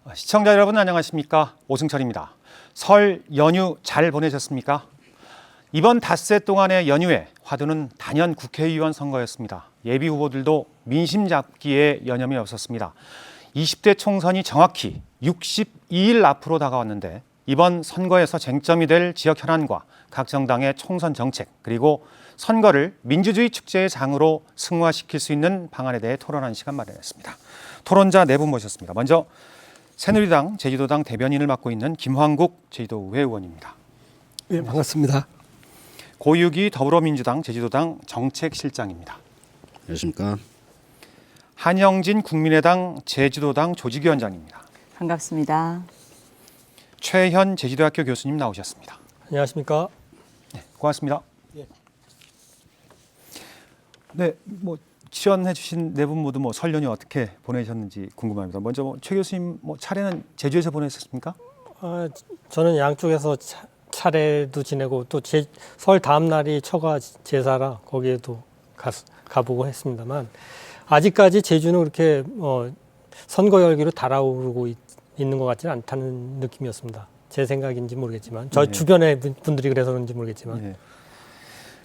시청자 여러분 안녕하십니까? 오승철입니다. 설 연휴 잘 보내셨습니까? 이번 닷새 동안의 연휴에 화두는 단연 국회의원 선거였습니다. 예비 후보들도 민심 잡기에 여념이 없었습니다. 20대 총선이 정확히 62일 앞으로 다가왔는데 이번 선거에서 쟁점이 될 지역 현안과 각 정당의 총선 정책 그리고 선거를 민주주의 축제의 장으로 승화시킬 수 있는 방안에 대해 토론하는 시간 마련했습니다. 토론자 네 분 모셨습니다. 먼저 새누리당 제주도당 대변인을 맡고 있는 김황국 제주도의회 의원입니다. 네, 반갑습니다. 고유기 더불어민주당 제주도당 정책실장입니다. 안녕하십니까. 한영진 국민의당 제주도당 조직위원장입니다. 반갑습니다. 최현 제주대학교 교수님 나오셨습니다. 안녕하십니까. 네, 고맙습니다. 예. 네, 출연해주신 네 분 모두 설 연휴 어떻게 보내셨는지 궁금합니다. 먼저 최 교수님 차례는 제주에서 보내셨습니까? 저는 양쪽에서 차례도 지내고 또 설 다음 날이 처가 제사라 거기에도 가보고 했습니다만 아직까지 제주는 그렇게 선거 열기로 달아오르고 있는 것 같지는 않다는 느낌이었습니다. 제 생각인지 모르겠지만 저 주변의 분들이 그래서 그런지 모르겠지만. 네.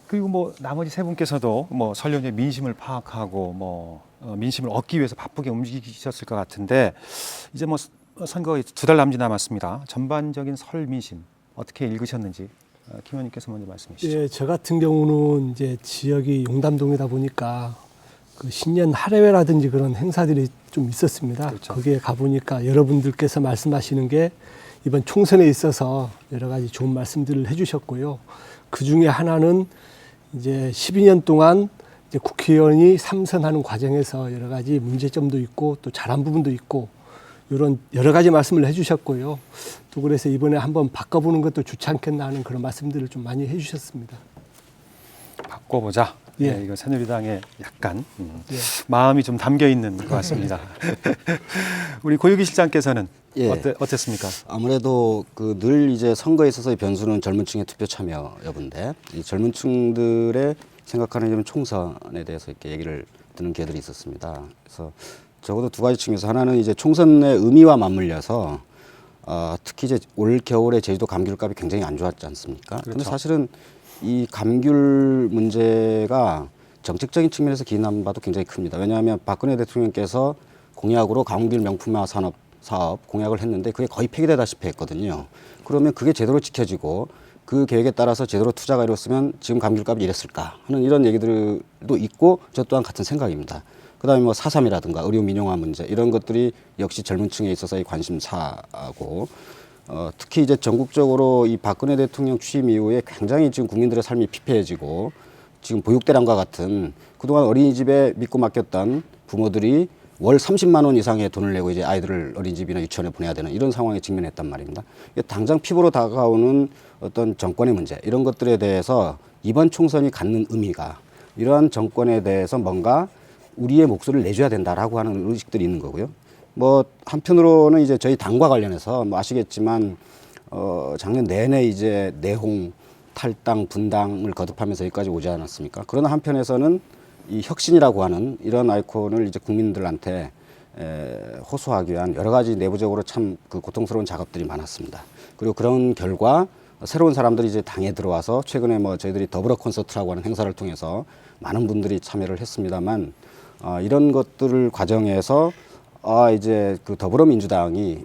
그리고 나머지 세 분께서도 설 연휴에 민심을 파악하고 민심을 얻기 위해서 바쁘게 움직이셨을 것 같은데 이제 선거 2달 남짓 남았습니다. 전반적인 설 민심 어떻게 읽으셨는지 김 의원님께서 먼저 말씀해 주시죠. 예, 저 같은 경우는 이제 지역이 용담동이다 보니까 그 신년 할애회라든지 그런 행사들이 좀 있었습니다. 그렇죠. 거기에 가보니까 여러분들께서 말씀하시는 게 이번 총선에 있어서 여러 가지 좋은 말씀들을 해주셨고요. 그 중에 하나는 이제 12년 동안 이제 국회의원이 삼선하는 과정에서 여러 가지 문제점도 있고 또 잘한 부분도 있고 이런 여러 가지 말씀을 해주셨고요. 또 그래서 이번에 한번 바꿔보는 것도 좋지 않겠나 하는 그런 말씀들을 좀 많이 해주셨습니다. 바꿔보자. 예. 네, 이거 새누리당에 약간 예. 마음이 좀 담겨 있는 것 같습니다. 우리 고유기 실장께서는 예. 어땠습니까? 아무래도 늘 이제 선거에 있어서의 변수는 젊은 층의 투표 참여 여부인데 이 젊은 층들의 생각하는 좀 총선에 대해서 이렇게 얘기를 듣는 기회들이 있었습니다. 그래서 적어도 두 가지 측면에서 하나는 이제 총선의 의미와 맞물려서 특히 이제 올 겨울에 제주도 감귤값이 굉장히 안 좋았지 않습니까? 그런데 그렇죠. 사실은 이 감귤 문제가 정책적인 측면에서 기인한 바도 굉장히 큽니다. 왜냐하면 박근혜 대통령께서 공약으로 감귤 명품화 사업 공약을 했는데 그게 거의 폐기되다시피 했거든요. 그러면 그게 제대로 지켜지고 그 계획에 따라서 제대로 투자가 이뤘으면 지금 감귤값이 이랬을까 하는 이런 얘기들도 있고 저 또한 같은 생각입니다. 그다음에 4.3이라든가 의료 민영화 문제 이런 것들이 역시 젊은 층에 있어서의 관심사고 특히 이제 전국적으로 이 박근혜 대통령 취임 이후에 굉장히 지금 국민들의 삶이 피폐해지고 지금 보육대란과 같은 그동안 어린이집에 믿고 맡겼던 부모들이 월 30만 원 이상의 돈을 내고 이제 아이들을 어린이집이나 유치원에 보내야 되는 이런 상황에 직면했단 말입니다. 당장 피부로 다가오는 어떤 정권의 문제 이런 것들에 대해서 이번 총선이 갖는 의미가 이러한 정권에 대해서 뭔가 우리의 목소리를 내줘야 된다라고 하는 의식들이 있는 거고요. 한편으로는 이제 저희 당과 관련해서 아시겠지만 작년 내내 이제 내홍, 탈당, 분당을 거듭하면서 여기까지 오지 않았습니까? 그러나 한편에서는 이 혁신이라고 하는 이런 아이콘을 이제 국민들한테 호소하기 위한 여러 가지 내부적으로 참 고통스러운 작업들이 많았습니다. 그리고 그런 결과 새로운 사람들이 이제 당에 들어와서 최근에 저희들이 더불어 콘서트라고 하는 행사를 통해서 많은 분들이 참여를 했습니다만 이런 것들을 과정에서 이제 더불어민주당이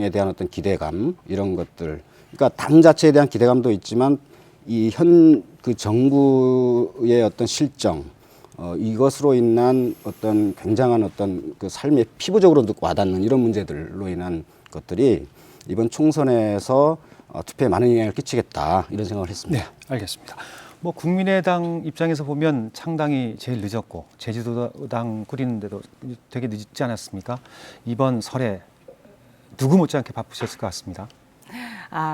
에 대한 어떤 기대감 이런 것들 그러니까 당 자체에 대한 기대감도 있지만 이 정부의 어떤 실정 이것으로 인한 어떤 굉장한 어떤 삶에 피부적으로 와닿는 이런 문제들로 인한 것들이 이번 총선에서 투표에 많은 영향을 끼치겠다 이런 생각을 했습니다. 네, 알겠습니다. 국민의당 입장에서 보면 창당이 제일 늦었고 제주도당 꾸리는데도 되게 늦지 않았습니까? 이번 설에 누구 못지않게 바쁘셨을 것 같습니다.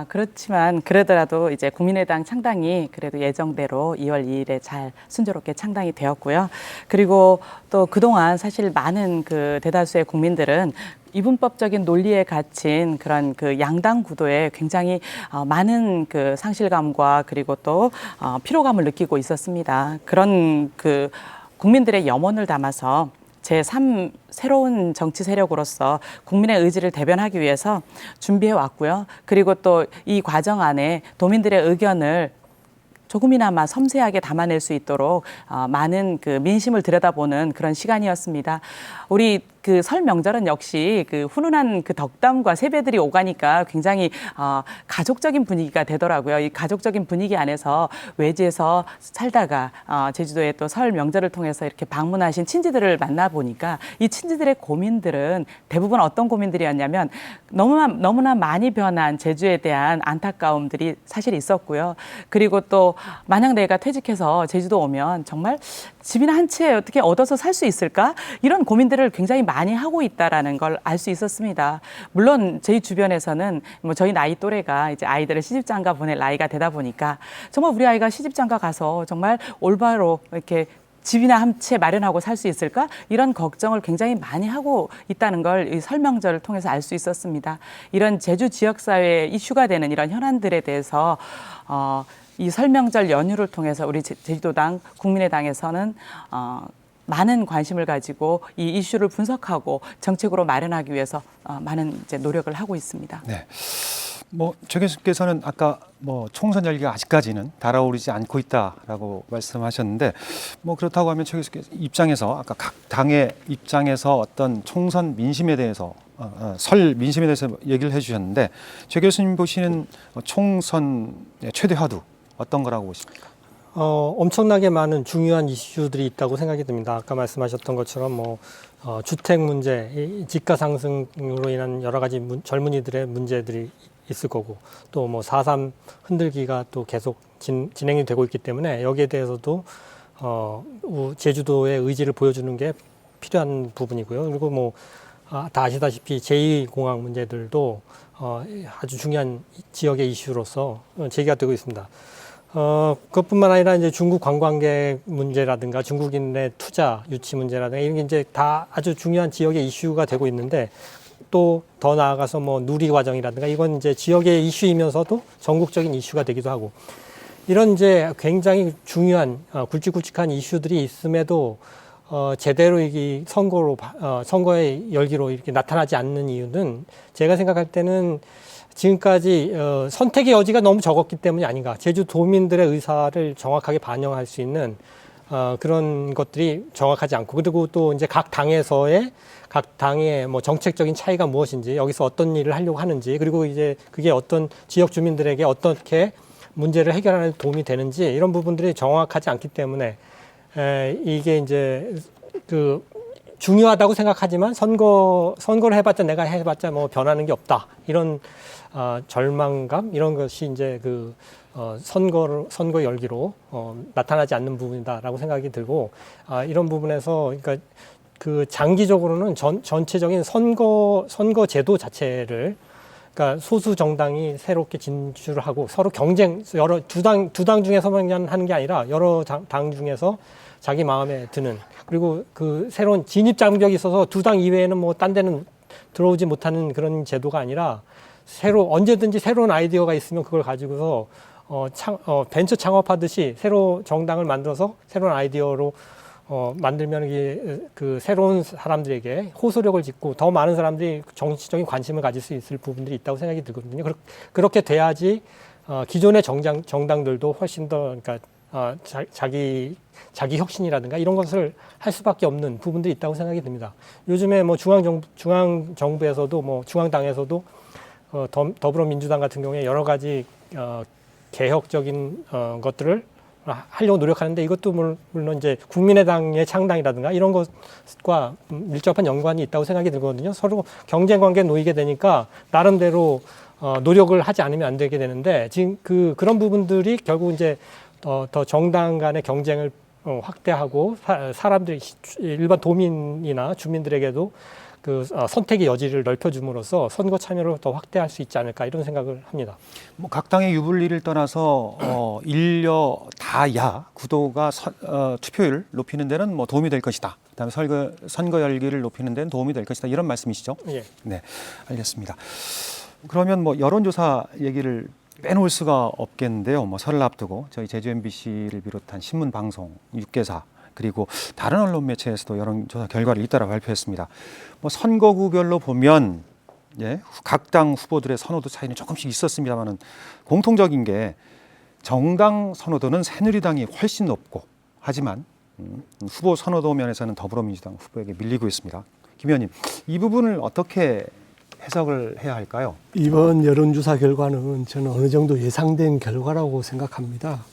그렇지만 그러더라도 이제 국민의당 창당이 그래도 예정대로 2월 2일에 잘 순조롭게 창당이 되었고요. 그리고 또 그동안 사실 많은 대다수의 국민들은 이분법적인 논리에 갇힌 그런 양당 구도에 굉장히 많은 상실감과 그리고 또 피로감을 느끼고 있었습니다. 그런 국민들의 염원을 담아서 제3 새로운 정치 세력으로서 국민의 의지를 대변하기 위해서 준비해 왔고요. 그리고 또 이 과정 안에 도민들의 의견을 조금이나마 섬세하게 담아낼 수 있도록 많은 그 민심을 들여다보는 그런 시간이었습니다. 우리 그 설 명절은 역시 그 훈훈한 그 덕담과 세배들이 오가니까 굉장히 가족적인 분위기가 되더라고요. 이 가족적인 분위기 안에서 외지에서 살다가 제주도에 또 설 명절을 통해서 이렇게 방문하신 친지들을 만나 보니까 이 친지들의 고민들은 대부분 어떤 고민들이었냐면 너무나 많이 변한 제주에 대한 안타까움들이 사실 있었고요. 그리고 또 만약 내가 퇴직해서 제주도 오면 정말 집이나 한 채 어떻게 얻어서 살 수 있을까? 이런 고민들을 굉장히 많이 하고 있다라는 걸 알 수 있었습니다. 물론 저희 주변에서는 뭐 저희 나이 또래가 이제 아이들을 시집장가 보낼 나이가 되다 보니까 정말 우리 아이가 시집장가 가서 정말 올바로 이렇게 집이나 한 채 마련하고 살 수 있을까? 이런 걱정을 굉장히 많이 하고 있다는 걸 이 설명절을 통해서 알 수 있었습니다. 이런 제주 지역사회에 이슈가 되는 이런 현안들에 대해서 이 설명절 연휴를 통해서 우리 제주도당, 국민의당에서는 많은 관심을 가지고 이 이슈를 분석하고 정책으로 마련하기 위해서 많은 이제 노력을 하고 있습니다. 네. 뭐 최 교수께서는 아까 뭐 총선 열기가 아직까지는 달아오르지 않고 있다라고 말씀하셨는데 뭐 그렇다고 하면 최 교수 입장에서 아까 각 당의 입장에서 어떤 총선 민심에 대해서 설 민심에 대해서 얘기를 해주셨는데 최 교수님 보시는 총선의 최대 화두 어떤 거라고 보십니까? 엄청나게 많은 중요한 이슈들이 있다고 생각이 듭니다. 아까 말씀하셨던 것처럼 주택 문제, 집가 상승으로 인한 여러 가지 젊은이들의 문제들이 있을 거고 또 4.3 흔들기가 또 계속 진행이 되고 있기 때문에 여기에 대해서도 제주도의 의지를 보여주는 게 필요한 부분이고요. 그리고 다 아시다시피 제2공항 문제들도 아주 중요한 지역의 이슈로서 제기가 되고 있습니다. 그것뿐만 아니라 이제 중국 관광객 문제라든가 중국인의 투자 유치 문제라든가 이런 게 이제 다 아주 중요한 지역의 이슈가 되고 있는데 또 더 나아가서 누리 과정이라든가 이건 이제 지역의 이슈이면서도 전국적인 이슈가 되기도 하고 이런 이제 굉장히 중요한 굵직굵직한 이슈들이 있음에도 제대로 이 선거의 열기로 이렇게 나타나지 않는 이유는 제가 생각할 때는 지금까지 선택의 여지가 너무 적었기 때문이 아닌가. 제주도민들의 의사를 정확하게 반영할 수 있는 그런 것들이 정확하지 않고 그리고 또 이제 각 당의 정책적인 차이가 무엇인지 여기서 어떤 일을 하려고 하는지 그리고 이제 그게 어떤 지역 주민들에게 어떻게 문제를 해결하는 데 도움이 되는지 이런 부분들이 정확하지 않기 때문에 이게 이제 중요하다고 생각하지만 선거를 해봤자 내가 해봤자 변하는 게 없다 이런 절망감 이런 것이 이제 선거 열기로 나타나지 않는 부분이다라고 생각이 들고 이런 부분에서 그러니까 장기적으로는 전체적인 선거 제도 자체를 그러니까 소수 정당이 새롭게 진출을 하고 서로 경쟁 두 당 중에서만 하는 게 아니라 여러 당 중에서 자기 마음에 드는 그리고 새로운 진입 장벽이 있어서 두 당 이외에는 딴 데는 들어오지 못하는 그런 제도가 아니라 언제든지 새로운 아이디어가 있으면 그걸 가지고서 벤처 창업하듯이 새로 정당을 만들어서 새로운 아이디어로 만들면 이게 새로운 사람들에게 호소력을 짓고 더 많은 사람들이 정치적인 관심을 가질 수 있을 부분들이 있다고 생각이 들거든요. 그렇게 돼야지 기존의 정당들도 훨씬 더 그러니까 자기 혁신이라든가 이런 것을 할 수밖에 없는 부분들이 있다고 생각이 듭니다. 요즘에 중앙 정부에서도 중앙당에서도 더불어민주당 같은 경우에 여러 가지 개혁적인 것들을 하려고 노력하는데 이것도 물론 이제 국민의당의 창당이라든가 이런 것과 밀접한 연관이 있다고 생각이 들거든요. 서로 경쟁 관계에 놓이게 되니까 나름대로 노력을 하지 않으면 안 되게 되는데 지금 그런 부분들이 결국 이제 더 정당 간의 경쟁을 확대하고 사람들이 일반 도민이나 주민들에게도 선택의 여지를 넓혀줌으로써 선거 참여를 더 확대할 수 있지 않을까 이런 생각을 합니다. 각 당의 유불리를 떠나서 일려 다야 구도가 투표율을 높이는 데는 도움이 될 것이다. 그다음에 선거 열기를 높이는 데는 도움이 될 것이다. 이런 말씀이시죠? 예. 네, 알겠습니다. 그러면 여론조사 얘기를 빼놓을 수가 없겠는데요. 설을 앞두고 저희 제주 MBC를 비롯한 신문 방송 6개사 그리고 다른 언론 매체에서도 여론조사 결과를 잇따라 발표했습니다. 뭐 선거구별로 보면 각 당 후보들의 선호도 차이는 조금씩 있었습니다만은 공통적인 게 정당 선호도는 새누리당이 훨씬 높고 하지만 후보 선호도 면에서는 더불어민주당 후보에게 밀리고 있습니다. 김 의원님, 이 부분을 어떻게 해석을 해야 할까요? 이번 여론조사 결과는 저는 어느 정도 예상된 결과라고 생각합니다.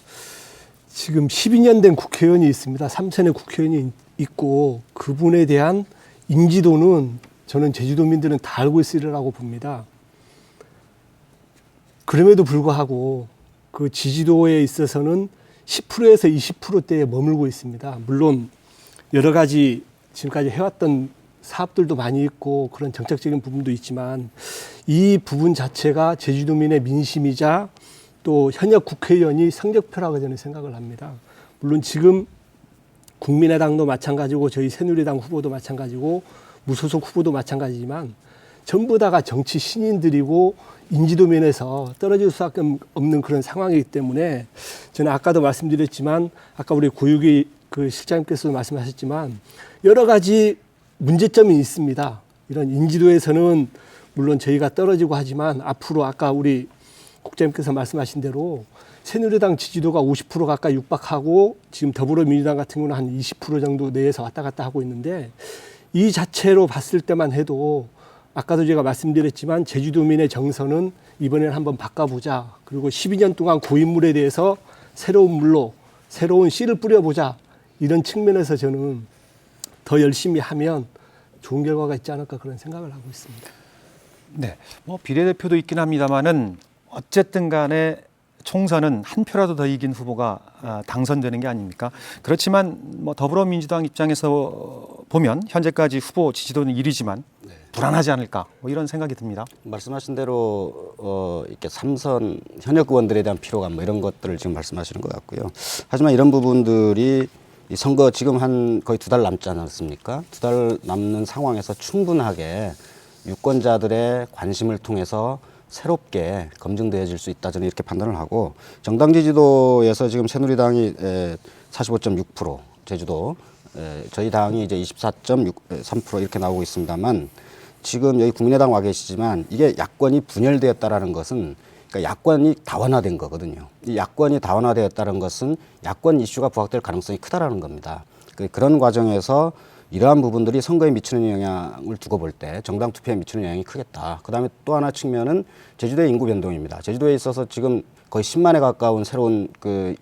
지금 12년 된 국회의원이 있습니다. 3선의 국회의원이 있고 그분에 대한 인지도는 저는 제주도민들은 다 알고 있으리라고 봅니다. 그럼에도 불구하고 그 지지도에 있어서는 10%에서 20%대에 머물고 있습니다. 물론 여러 가지 지금까지 해왔던 사업들도 많이 있고 그런 정책적인 부분도 있지만 이 부분 자체가 제주도민의 민심이자 또 현역 국회의원이 성적표라고 저는 생각을 합니다. 물론 지금 국민의당도 마찬가지고 저희 새누리당 후보도 마찬가지고 무소속 후보도 마찬가지지만 전부 다가 정치 신인들이고 인지도 면에서 떨어질 수밖에 없는 그런 상황이기 때문에 저는 아까도 말씀드렸지만 아까 우리 고유기 그 실장님께서도 말씀하셨지만 여러 가지 문제점이 있습니다. 이런 인지도에서는 물론 저희가 떨어지고 하지만 앞으로 아까 우리 국장님께서 말씀하신 대로 새누리당 지지도가 50% 가까이 육박하고 지금 더불어민주당 같은 경우는 한 20% 정도 내에서 왔다 갔다 하고 있는데 이 자체로 봤을 때만 해도 아까도 제가 말씀드렸지만 제주도민의 정서는 이번에는 한번 바꿔보자. 그리고 12년 동안 고인물에 대해서 새로운 물로 새로운 씨를 뿌려보자. 이런 측면에서 저는 더 열심히 하면 좋은 결과가 있지 않을까 그런 생각을 하고 있습니다. 네, 뭐 비례대표도 있긴 합니다만은 어쨌든 간에 총선은 한 표라도 더 이긴 후보가 당선되는 게 아닙니까? 그렇지만 뭐 더불어민주당 입장에서 보면 현재까지 후보 지지도는 1위지만 불안하지 않을까 뭐 이런 생각이 듭니다. 말씀하신 대로 이렇게 3선 현역 의원들에 대한 피로감 뭐 이런 것들을 지금 말씀하시는 것 같고요. 하지만 이런 부분들이 이 선거 지금 한 거의 2달 남지 않았습니까? 2달 남는 상황에서 충분하게 유권자들의 관심을 통해서 새롭게 검증되어질 수 있다 저는 이렇게 판단을 하고 정당 지지도에서 지금 새누리당이 45.6% 제주도 저희 당이 이제 24.3% 이렇게 나오고 있습니다만 지금 여기 국민의당 와 계시지만 이게 야권이 분열되었다라는 것은 그러니까 야권이 다원화된 거거든요. 이 야권이 다원화되었다는 것은 야권 이슈가 부각될 가능성이 크다라는 겁니다. 그런 과정에서 이러한 부분들이 선거에 미치는 영향을 두고 볼 때 정당 투표에 미치는 영향이 크겠다. 그다음에 또 하나 측면은 제주도의 인구 변동입니다. 제주도에 있어서 지금 거의 10만에 가까운 새로운 그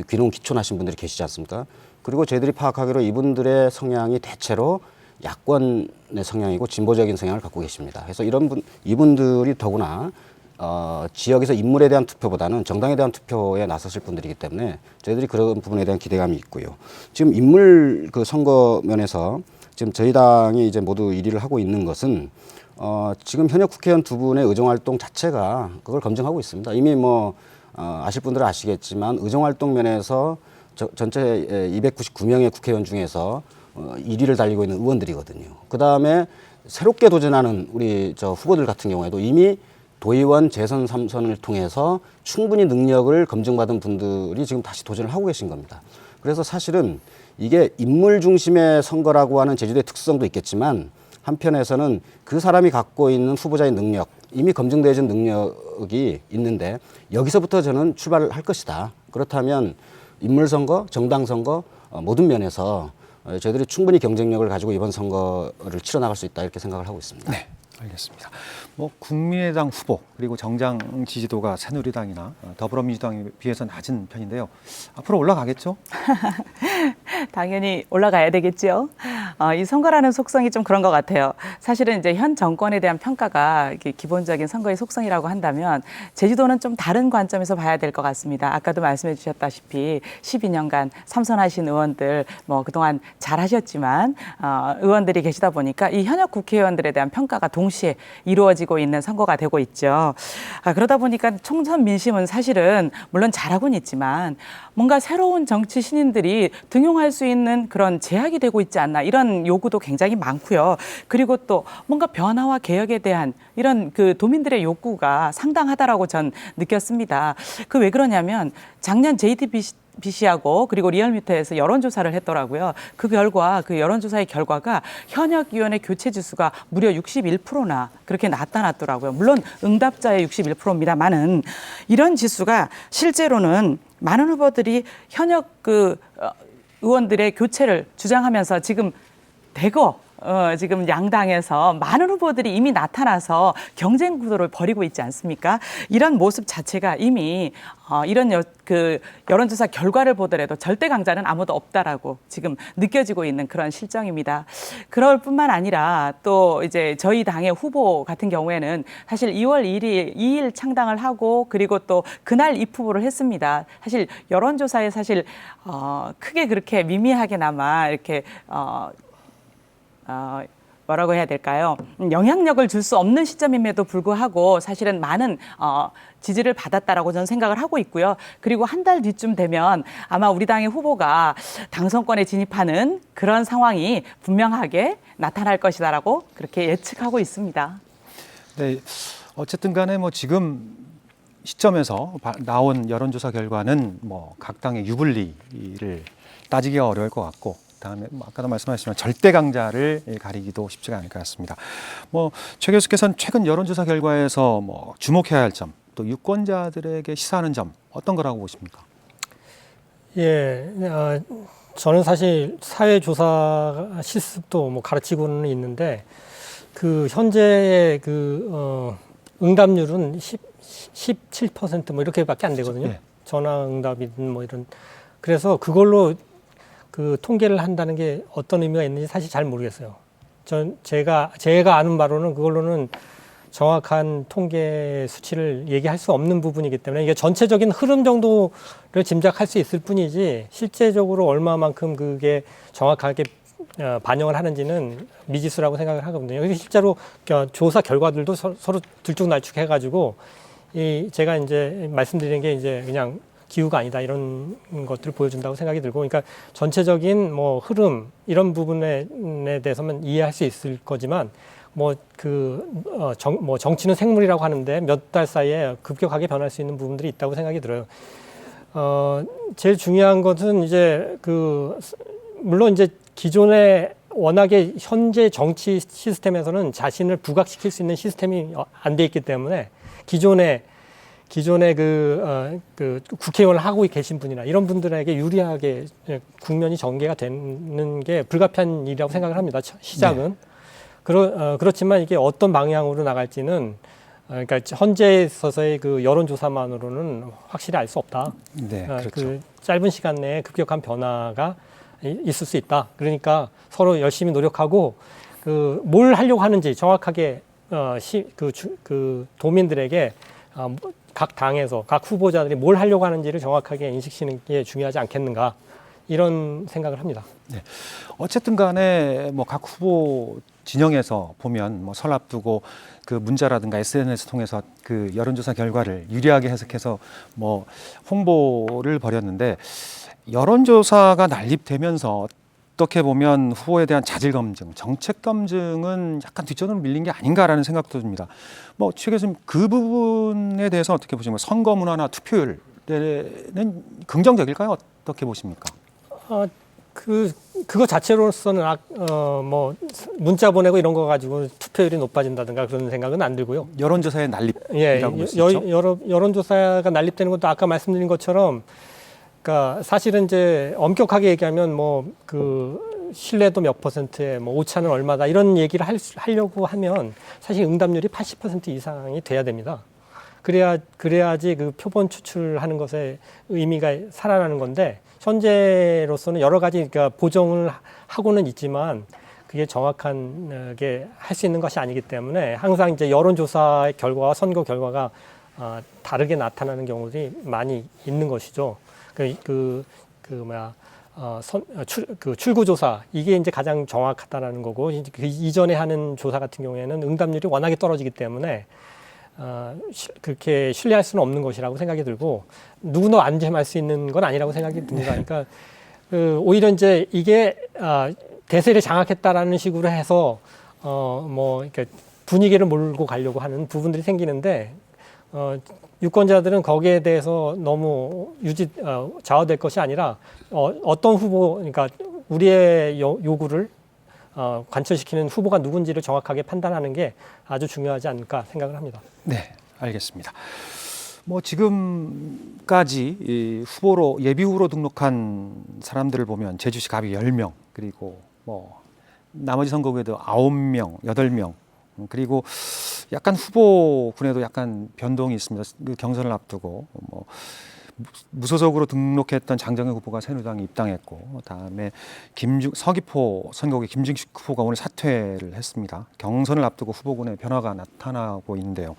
귀농 기촌하신 분들이 계시지 않습니까? 그리고 저희들이 파악하기로 이분들의 성향이 대체로 야권의 성향이고 진보적인 성향을 갖고 계십니다. 그래서 이분들이 더구나 지역에서 인물에 대한 투표보다는 정당에 대한 투표에 나서실 분들이기 때문에 저희들이 그런 부분에 대한 기대감이 있고요. 지금 인물 그 선거 면에서 지금 저희 당이 이제 모두 1위를 하고 있는 것은 지금 현역 국회의원 두 분의 의정활동 자체가 그걸 검증하고 있습니다. 이미 뭐 아실 분들은 아시겠지만 의정활동 면에서 전체 299명의 국회의원 중에서 1위를 달리고 있는 의원들이거든요. 그 다음에 새롭게 도전하는 우리 후보들 같은 경우에도 이미 도의원 재선 3선을 통해서 충분히 능력을 검증받은 분들이 지금 다시 도전을 하고 계신 겁니다. 그래서 사실은 이게 인물 중심의 선거라고 하는 제주도의 특성도 있겠지만 한편에서는 그 사람이 갖고 있는 후보자의 능력, 이미 검증되어진 능력이 있는데 여기서부터 저는 출발을 할 것이다. 그렇다면 인물 선거, 정당 선거 모든 면에서 저희들이 충분히 경쟁력을 가지고 이번 선거를 치러나갈 수 있다 이렇게 생각을 하고 있습니다. 네, 알겠습니다. 뭐 국민의당 후보 그리고 정당 지지도가 새누리당이나 더불어민주당에 비해서 낮은 편인데요. 앞으로 올라가겠죠? 당연히 올라가야 되겠죠. 이 선거라는 속성이 좀 그런 것 같아요. 사실은 이제 현 정권에 대한 평가가 이게 기본적인 선거의 속성이라고 한다면 제주도는 좀 다른 관점에서 봐야 될 것 같습니다. 아까도 말씀해 주셨다시피 12년간 삼선하신 의원들 뭐 그동안 잘하셨지만 의원들이 계시다 보니까 이 현역 국회의원들에 대한 평가가 동시에 이루어지고 있는 선거가 되고 있죠. 그러다 보니까 총선 민심은 사실은 물론 잘하고는 있지만 뭔가 새로운 정치 신인들이 등용할 수 있는 그런 제약이 되고 있지 않나 이런 요구도 굉장히 많고요. 그리고 또 뭔가 변화와 개혁에 대한 이런 그 도민들의 욕구가 상당하다라고 전 느꼈습니다. 그 왜 그러냐면 작년 JTBC SMBC하고 그리고 리얼미터에서 여론조사를 했더라고요. 그 결과, 그 여론조사의 결과가 현역위원회 교체 지수가 무려 61%나 그렇게 나타났더라고요. 물론 응답자의 61%입니다만은 이런 지수가 실제로는 많은 후보들이 현역 의원들의 교체를 주장하면서 지금 대거 지금 양당에서 많은 후보들이 이미 나타나서 경쟁 구도를 벌이고 있지 않습니까? 이런 모습 자체가 이미 이런 여론조사 결과를 보더라도 절대 강자는 아무도 없다라고 지금 느껴지고 있는 그런 실정입니다. 그럴 뿐만 아니라 또 이제 저희 당의 후보 같은 경우에는 사실 2월 2일 창당을 하고 그리고 또 그날 입후보를 했습니다. 사실 여론조사에 사실 크게 그렇게 미미하게나마 이렇게 뭐라고 해야 될까요? 영향력을 줄 수 없는 시점임에도 불구하고 사실은 많은 지지를 받았다라고 저는 생각을 하고 있고요. 그리고 한 달 뒤쯤 되면 아마 우리 당의 후보가 당선권에 진입하는 그런 상황이 분명하게 나타날 것이다라고 그렇게 예측하고 있습니다. 네, 어쨌든 간에 뭐 지금 시점에서 나온 여론조사 결과는 뭐 각 당의 유불리를 따지기가 어려울 것 같고 그다음에 아까도 말씀하셨지만 절대 강자를 가리기도 쉽지가 않을 것 같습니다. 뭐 최 교수께서는 최근 여론조사 결과에서 뭐 주목해야 할 점, 또 유권자들에게 시사하는 점 어떤 거라고 보십니까? 예, 저는 사실 사회조사 실습도 뭐 가르치고는 있는데 그 현재의 응답률은 17% 뭐 이렇게밖에 안 되거든요. 네. 전화 응답이든 뭐 이런. 그래서 그걸로 그 통계를 한다는 게 어떤 의미가 있는지 사실 잘 모르겠어요. 제가 아는 바로는 그걸로는 정확한 통계 수치를 얘기할 수 없는 부분이기 때문에 이게 전체적인 흐름 정도를 짐작할 수 있을 뿐이지 실제적으로 얼마만큼 그게 정확하게 반영을 하는지는 미지수라고 생각을 하거든요. 그래서 실제로 조사 결과들도 서로 들쭉날쭉해가지고 제가 이제 말씀드리는 게 이제 그냥 기후가 아니다 이런 것들을 보여준다고 생각이 들고, 그러니까 전체적인 뭐 흐름 이런 부분에 대해서만 이해할 수 있을 거지만 정치는 생물이라고 하는데 몇 달 사이에 급격하게 변할 수 있는 부분들이 있다고 생각이 들어요. 제일 중요한 것은 이제 물론 이제 기존에 워낙에 현재 정치 시스템에서는 자신을 부각시킬 수 있는 시스템이 안 돼 있기 때문에 기존에 국회의원을 하고 계신 분이나 이런 분들에게 유리하게 국면이 전개가 되는 게 불가피한 일이라고 생각을 합니다. 시작은. 네. 그렇지만 이게 어떤 방향으로 나갈지는 그러니까 현재에 있어서의 그 여론조사만으로는 확실히 알 수 없다. 네, 그렇죠. 그 짧은 시간 내에 급격한 변화가 있을 수 있다. 그러니까 서로 열심히 노력하고 뭘 하려고 하는지 정확하게 도민들에게 각 당에서 각 후보자들이 뭘 하려고 하는지를 정확하게 인식시키는 게 중요하지 않겠는가 이런 생각을 합니다. 네. 어쨌든 간에 뭐 각 후보 진영에서 보면 뭐 설 앞두고 그 문자라든가 SNS 통해서 그 여론조사 결과를 유리하게 해석해서 뭐 홍보를 벌였는데 여론조사가 난립되면서 어떻게 보면 후보에 대한 자질 검증, 정책 검증은 약간 뒷전으로 밀린 게 아닌가라는 생각도 듭니다. 뭐 최 교수님 그 부분에 대해서 어떻게 보십니까? 선거 문화나 투표율에는 긍정적일까요? 어떻게 보십니까? 그거 자체로서는 뭐 문자 보내고 이런 거 가지고 투표율이 높아진다든가 그런 생각은 안 들고요. 여론조사의 난립이라고 볼 수 있죠. 여론조사가 난립되는 것도 아까 말씀드린 것처럼, 그러니까 사실은 이제 엄격하게 얘기하면 신뢰도 몇 %에 뭐 오차는 얼마다 이런 얘기를 하려고 하면 사실 응답률이 80% 이상이 돼야 됩니다. 그래야지 그 표본 추출하는 것에 의미가 살아나는 건데 현재로서는 여러 가지 보정을 하고는 있지만 그게 정확하게 할 수 있는 것이 아니기 때문에 항상 이제 여론조사의 결과와 선거 결과가 다르게 나타나는 경우들이 많이 있는 것이죠. 출구조사 이게 이제 가장 정확하다라는 거고, 그 이전에 하는 조사 같은 경우에는 응답률이 워낙에 떨어지기 때문에 그렇게 신뢰할 수는 없는 것이라고 생각이 들고 누구나 안심할 수 있는 건 아니라고 생각이 듭니다. 그러니까 오히려 이제 이게 대세를 장악했다라는 식으로 해서 이렇게 분위기를 몰고 가려고 하는 부분들이 생기는데 유권자들은 거기에 대해서 너무 좌우될 것이 아니라 어떤 후보, 그러니까 우리의 요구를 관철시키는 후보가 누군지를 정확하게 판단하는 게 아주 중요하지 않을까 생각을 합니다. 네, 알겠습니다. 뭐 지금까지 이 후보로 예비 후보로 등록한 사람들을 보면 제주시 갑이 10명, 그리고 뭐 나머지 선거구에도 9명, 8명, 그리고 약간 후보군에도 약간 변동이 있습니다. 그 경선을 앞두고 뭐 무소속으로 등록했던 장정현 후보가 새누리당에 입당했고, 다음에 서귀포 선거구의 김중식 후보가 오늘 사퇴를 했습니다. 경선을 앞두고 후보군의 변화가 나타나고 있는데요.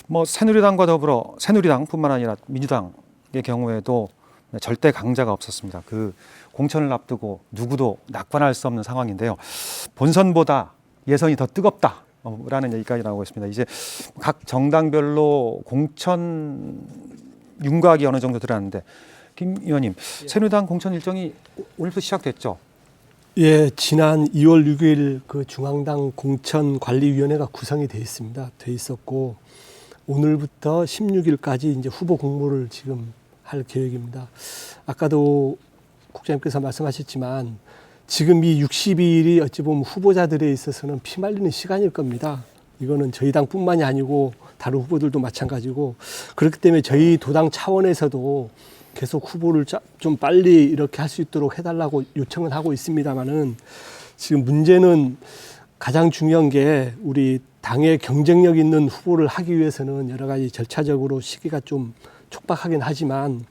뭐 새누리당과 더불어 새누리당뿐만 아니라 민주당의 경우에도 절대 강자가 없었습니다. 그 공천을 앞두고 누구도 낙관할 수 없는 상황인데요. 본선보다 예선이 더 뜨겁다라는 얘기까지 나오고 있습니다. 이제 각 정당별로 공천 윤곽이 어느 정도 들어왔는데, 김 의원님, 새누리당 공천 일정이 오늘부터 시작됐죠? 예, 지난 2월 6일 그 중앙당 공천관리위원회가 구성이 돼 있습니다. 돼 있었고 오늘부터 16일까지 이제 후보 공모를 지금 할 계획입니다. 아까도 국장님께서 말씀하셨지만 지금 이 60일이 어찌 보면 후보자들에 있어서는 피말리는 시간일 겁니다. 이거는 저희 당뿐만이 아니고 다른 후보들도 마찬가지고, 그렇기 때문에 저희 도당 차원에서도 계속 후보를 좀 빨리 이렇게 할 수 있도록 해달라고 요청은 하고 있습니다만은, 지금 문제는 가장 중요한 게 우리 당의 경쟁력 있는 후보를 하기 위해서는 여러 가지 절차적으로 시기가 좀 촉박하긴 하지만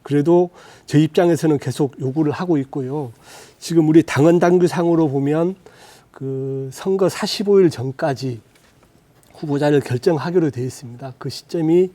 그래도 제 입장에서는 계속 요구를 하고 있고요. 지금 우리 당헌 당규상으로 보면 그 선거 45일 전까지 후보자를 결정하기로 되어 있습니다. 그 시점이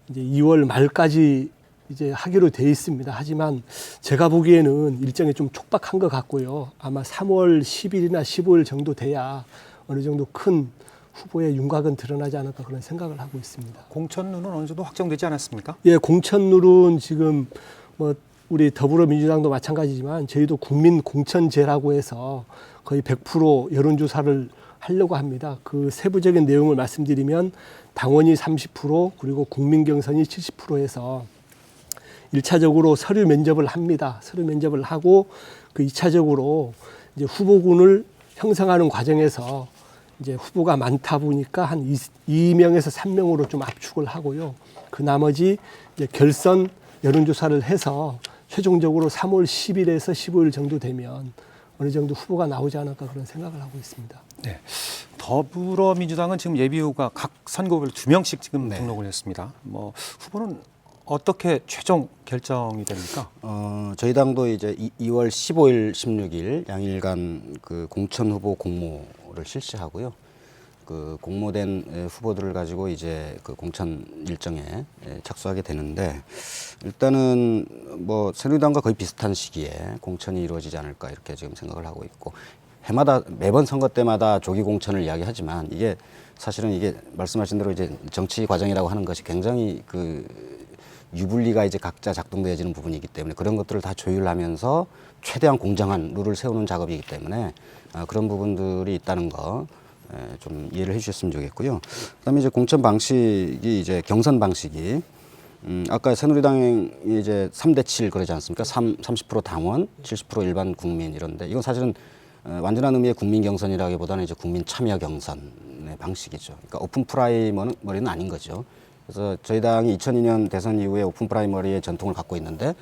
이제 2월 말까지 이제 하기로 되어 있습니다. 하지만 제가 보기에는 일정이 좀 촉박한 것 같고요. 아마 3월 10일이나 15일 정도 돼야 어느 정도 큰 후보의 윤곽은 드러나지 않을까 그런 생각을 하고 있습니다. 공천룰은 어느 정도 확정되지 않았습니까? 예, 공천룰은 지금 뭐 우리 더불어민주당도 마찬가지지만 저희도 국민공천제라고 해서 거의 100% 여론조사를 하려고 합니다. 그 세부적인 내용을 말씀드리면 당원이 30% 그리고 국민경선이 70% 해서 1차적으로 서류 면접을 합니다. 서류 면접을 하고 그 2차적으로 이제 후보군을 형성하는 과정에서 이제 후보가 많다 보니까 한 2명에서 3명으로 좀 압축을 하고요. 그 나머지 이제 결선 여론조사를 해서 최종적으로 3월 10일에서 15일 정도 되면 어느 정도 후보가 나오지 않을까 그런 생각을 하고 있습니다. 네. 더불어민주당은 지금 예비후보가 각 선거구별 2명씩 지금 등록을 했습니다. 뭐 후보는 어떻게 최종 결정이 됩니까? 저희 당도 이제 2월 15일, 16일 양일간 그 공천 후보 공모를 실시하고요. 그 공모된 후보들을 가지고 이제 그 공천 일정에 착수하게 되는데, 일단은 뭐 새누리당과 거의 비슷한 시기에 공천이 이루어지지 않을까 이렇게 지금 생각을 하고 있고, 해마다 매번 선거 때마다 조기 공천을 이야기하지만 이게 사실은 이게 말씀하신 대로 이제 정치 과정이라고 하는 것이 굉장히 그 유불리가 이제 각자 작동되어지는 부분이기 때문에 그런 것들을 다 조율하면서 최대한 공정한 룰을 세우는 작업이기 때문에 그런 부분들이 있다는 거 좀 이해를 해주셨으면 좋겠고요. 그다음에 이제 공천 방식이 이제 경선 방식이 아까 새누리당이 이제 3대7 그러지 않습니까? 30% 당원, 70% 일반 국민 이런데 이건 사실은 완전한 의미의 국민 경선이라기보다는 이제 국민 참여 경선의 방식이죠. 그러니까 오픈 프라이머리는 아닌 거죠. 그래서 저희 당이 2002년 대선 이후에 오픈 프라이머리의 전통을 갖고 있는데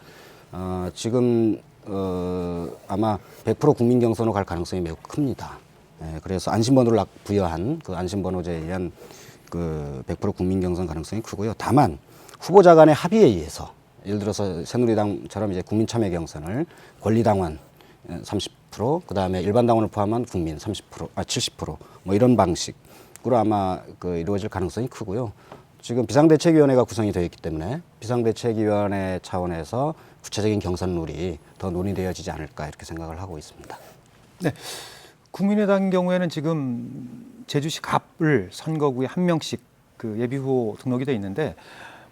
지금 아마 100% 국민 경선으로 갈 가능성이 매우 큽니다. 그래서 안심번호를 부여한 그 안심번호제에 의한 그 100% 국민 경선 가능성이 크고요. 다만 후보자 간의 합의에 의해서 예를 들어서 새누리당처럼 이제 국민 참여 경선을 권리당원 30%, 그다음에 일반 당원을 포함한 국민 70% 뭐 이런 방식으로 아마 그 이루어질 가능성이 크고요. 지금 비상대책위원회가 구성이 되어 있기 때문에 비상대책위원회 차원에서 구체적인 경선 룰이 더 논의되어지지 않을까 이렇게 생각을 하고 있습니다. 네. 국민의당 경우에는 지금 제주시 갑을 선거구에 1명씩 그 예비후보 등록이 돼 있는데,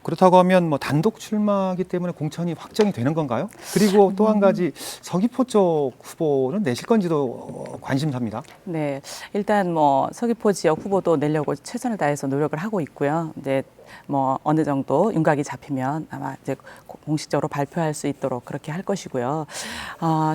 그렇다고 하면 뭐 단독 출마기 때문에 공천이 확정이 되는 건가요? 그리고 또 한 가지 서귀포 쪽 후보는 내실 건지도 관심사입니다. 네, 일단 뭐 서귀포 지역 후보도 내려고 최선을 다해서 노력을 하고 있고요. 이제 뭐 어느 정도 윤곽이 잡히면 아마 이제 공식적으로 발표할 수 있도록 그렇게 할 것이고요.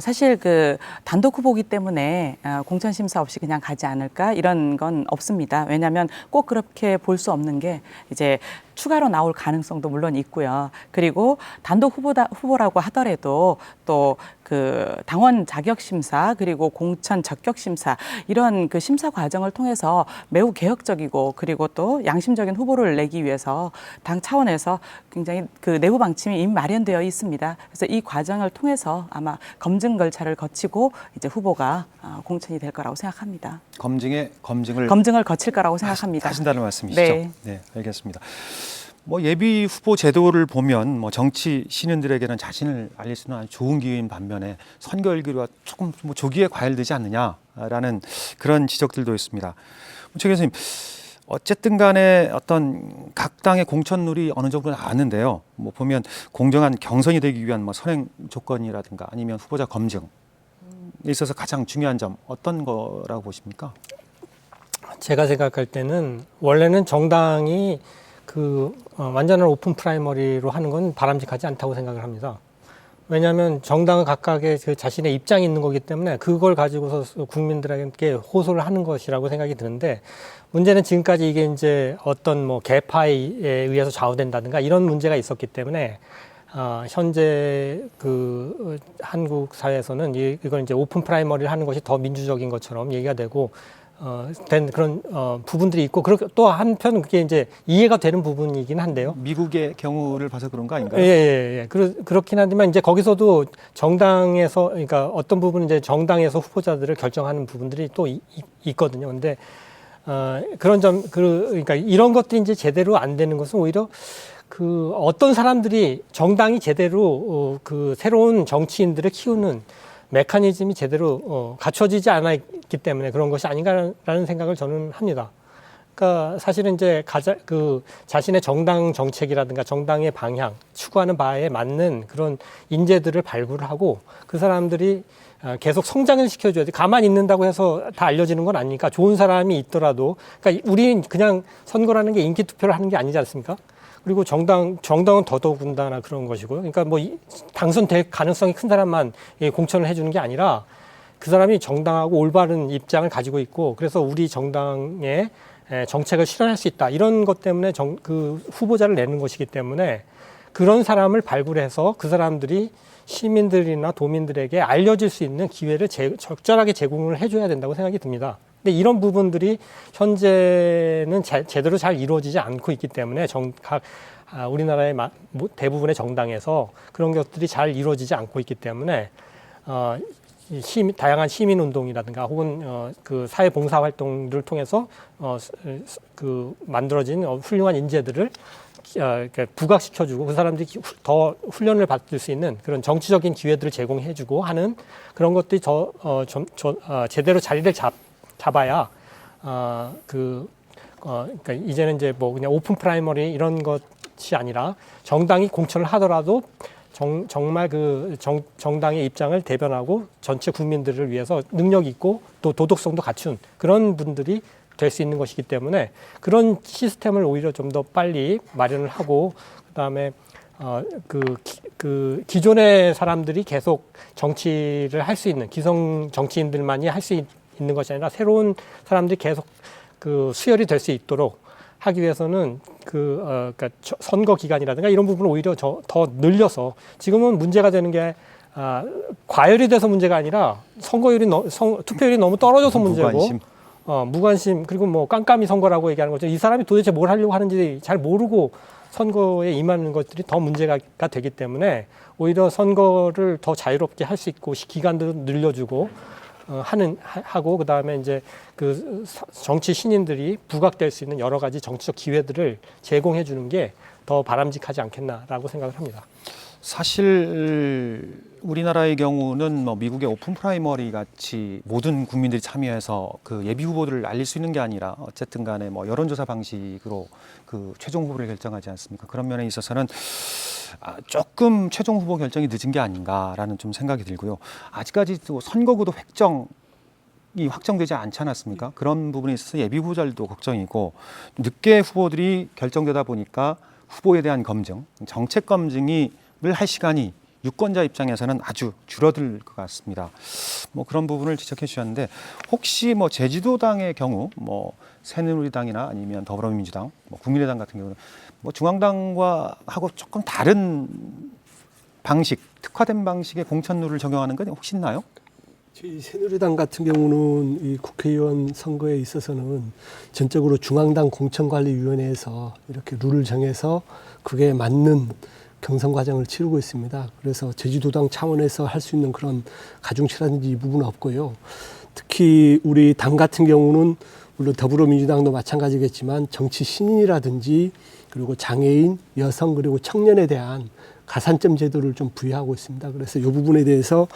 사실 그 단독 후보기 때문에 공천 심사 없이 그냥 가지 않을까 이런 건 없습니다. 왜냐하면 꼭 그렇게 볼 수 없는 게 이제 추가로 나올 가능성도 물론 있고요. 그리고 단독 후보라고 하더라도 또 그 당원 자격 심사 그리고 공천 적격 심사 이런 그 심사 과정을 통해서 매우 개혁적이고 그리고 또 양심적인 후보를 내기 위해서 당 차원에서 굉장히 그 내부 방침이 이미 마련되어 있습니다. 그래서 이 과정을 통해서 아마 검증 절차를 거치고 이제 후보가 공천이 될 거라고 생각합니다. 검증을 거칠 거라고 생각합니다. 하신다는 말씀이시죠? 네. 네, 알겠습니다. 뭐 예비 후보 제도를 보면 뭐 정치 신인들에게는 자신을 알릴 수 있는 아주 좋은 기회인 반면에 선거 일기가 조금 뭐 조기에 과열되지 않느냐라는 그런 지적들도 있습니다. 최 교수님, 어쨌든 간에 어떤 각 당의 공천룰이 어느 정도는 아는데요. 뭐 보면 공정한 경선이 되기 위한 뭐 선행 조건이라든가 아니면 후보자 검증에 있어서 가장 중요한 점 어떤 거라고 보십니까? 제가 생각할 때는 원래는 정당이 완전한 오픈 프라이머리로 하는 건 바람직하지 않다고 생각을 합니다. 왜냐하면 정당은 각각의 그 자신의 입장이 있는 거기 때문에 그걸 가지고서 국민들에게 호소를 하는 것이라고 생각이 드는데, 문제는 지금까지 이게 이제 어떤 뭐 계파에 의해서 좌우된다든가 이런 문제가 있었기 때문에 현재 그 한국 사회에서는 이걸 이제 오픈 프라이머리를 하는 것이 더 민주적인 것처럼 얘기가 되고 된 그런 부분들이 있고, 또 한편 그게 이제 이해가 되는 부분이긴 한데요. 미국의 경우를 봐서 그런 거 아닌가요? 예. 그렇긴 하지만 이제 거기서도 정당에서, 그러니까 어떤 부분은 이제 정당에서 후보자들을 결정하는 부분들이 또 있거든요. 근데 그러니까 이런 것들이 이제 제대로 안 되는 것은 오히려 그 어떤 사람들이 정당이 제대로 그 새로운 정치인들을 키우는 메커니즘이 제대로 갖춰지지 않았기 때문에 그런 것이 아닌가라는 생각을 저는 합니다. 그러니까 사실은 이제 자신의 정당 정책이라든가 정당의 방향, 추구하는 바에 맞는 그런 인재들을 발굴을 하고 그 사람들이 계속 성장을 시켜줘야 돼. 가만히 있는다고 해서 다 알려지는 건 아니니까 좋은 사람이 있더라도, 그러니까 우리는 그냥 선거라는 게 인기 투표를 하는 게 아니지 않습니까? 그리고 정당은 더더군다나 그런 것이고요. 그러니까 뭐 당선될 가능성이 큰 사람만 공천을 해주는 게 아니라 그 사람이 정당하고 올바른 입장을 가지고 있고, 그래서 우리 정당의 정책을 실현할 수 있다. 이런 것 때문에 그 후보자를 내는 것이기 때문에 그런 사람을 발굴해서 그 사람들이 시민들이나 도민들에게 알려질 수 있는 기회를 적절하게 제공을 해줘야 된다고 생각이 듭니다. 근데 이런 부분들이 현재는 제대로 잘 이루어지지 않고 있기 때문에 우리나라의 대부분의 정당에서 그런 것들이 잘 이루어지지 않고 있기 때문에 다양한 시민운동이라든가 혹은 그 사회봉사 활동들을 통해서 그 만들어진 훌륭한 인재들을 부각시켜주고 그 사람들이 더 훈련을 받을 수 있는 그런 정치적인 기회들을 제공해주고 하는 그런 것들이 제대로 자리를 잡아야 그러니까 이제는 이제 뭐 그냥 오픈 프라이머리 이런 것이 아니라 정당이 공천을 하더라도 정말 그 정당의 입장을 대변하고 전체 국민들을 위해서 능력 있고 또 도덕성도 갖춘 그런 분들이 될 수 있는 것이기 때문에 그런 시스템을 오히려 좀 더 빨리 마련을 하고, 그다음에 그 기존의 사람들이 계속 정치를 할 수 있는 기성 정치인들만이 할 수 있는 것이 아니라 새로운 사람들이 계속 그 수혈이 될 수 있도록 하기 위해서는 그러니까 선거 기간이라든가 이런 부분을 오히려 더 늘려서, 지금은 문제가 되는 게 과열이 돼서 문제가 아니라 투표율이 너무 떨어져서 문제고, 무관심, 그리고 뭐 깜깜이 선거라고 얘기하는 거죠. 이 사람이 도대체 뭘 하려고 하는지 잘 모르고 선거에 임하는 것들이 더 문제가 되기 때문에 오히려 선거를 더 자유롭게 할 수 있고 기간도 늘려주고 하고, 그다음에 이제 그 정치 신인들이 부각될 수 있는 여러 가지 정치적 기회들을 제공해 주는 게 더 바람직하지 않겠나라고 생각을 합니다. 사실 우리나라의 경우는 뭐 미국의 오픈 프라이머리 같이 모든 국민들이 참여해서 그 예비 후보들을 알릴 수 있는 게 아니라 어쨌든 간에 뭐 여론조사 방식으로 그 최종 후보를 결정하지 않습니까? 그런 면에 있어서는 조금 최종 후보 결정이 늦은 게 아닌가라는 좀 생각이 들고요. 아직까지 또 선거구도 획정 확정되지 않지 않았습니까? 그런 부분에 있어서 예비 후보자들도 걱정이고 늦게 후보들이 결정되다 보니까 후보에 대한 검증, 정책 검증을 할 시간이 유권자 입장에서는 아주 줄어들 것 같습니다. 뭐 그런 부분을 지적해 주셨는데 혹시 뭐 제주도당의 경우 뭐 새누리당이나 아니면 더불어민주당, 뭐 국민의당 같은 경우는 뭐 중앙당과 하고 조금 다른 방식, 특화된 방식의 공천 룰을 적용하는 건 혹시 있나요? 저희 새누리당 같은 경우는 이 국회의원 선거에 있어서는 전적으로 중앙당 공천관리위원회에서 이렇게 룰을 정해서 그게 맞는 경선 과정을 치르고 있습니다. 그래서 제주도당 차원에서 할 수 있는 그런 가중치라든지 이 부분은 없고요. 특히 우리 당 같은 경우는 물론 더불어민주당도 마찬가지겠지만 정치 신인이라든지 그리고 장애인, 여성 그리고 청년에 대한 가산점 제도를 좀 부여하고 있습니다. 그래서 이 부분에 대해서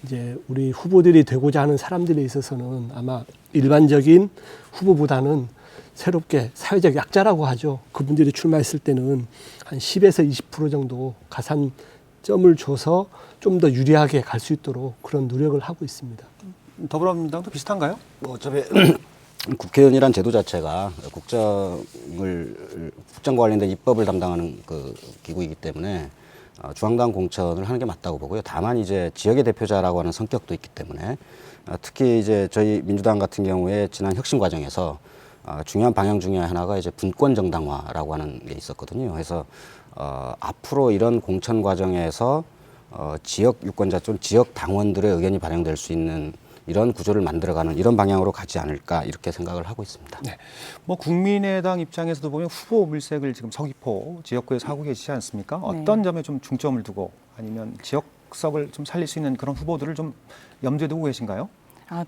이제 우리 후보들이 되고자 하는 사람들에 있어서는 아마 일반적인 후보보다는 새롭게 사회적 약자라고 하죠. 그분들이 출마했을 때는 한 10에서 20% 정도 가산점을 줘서 좀 더 유리하게 갈 수 있도록 그런 노력을 하고 있습니다. 더불어민주당도 비슷한가요? 뭐 어차피 국회의원이란 제도 자체가 국정과 관련된 입법을 담당하는 그 기구이기 때문에 중앙당 공천을 하는 게 맞다고 보고요. 다만 이제 지역의 대표자라고 하는 성격도 있기 때문에 특히 이제 저희 민주당 같은 경우에 지난 혁신 과정에서 중요한 방향 중에 하나가 이제 분권 정당화라고 하는 게 있었거든요. 그래서 앞으로 이런 공천 과정에서 지역 유권자 좀 지역 당원들의 의견이 반영될 수 있는 이런 구조를 만들어가는 이런 방향으로 가지 않을까 이렇게 생각을 하고 있습니다. 네. 뭐 국민의당 입장에서도 보면 후보 물색을 지금 서귀포 지역구에서 하고 계시지 않습니까? 어떤 점에 좀 중점을 두고 아니면 지역석을 좀 살릴 수 있는 그런 후보들을 좀 염두에 두고 계신가요?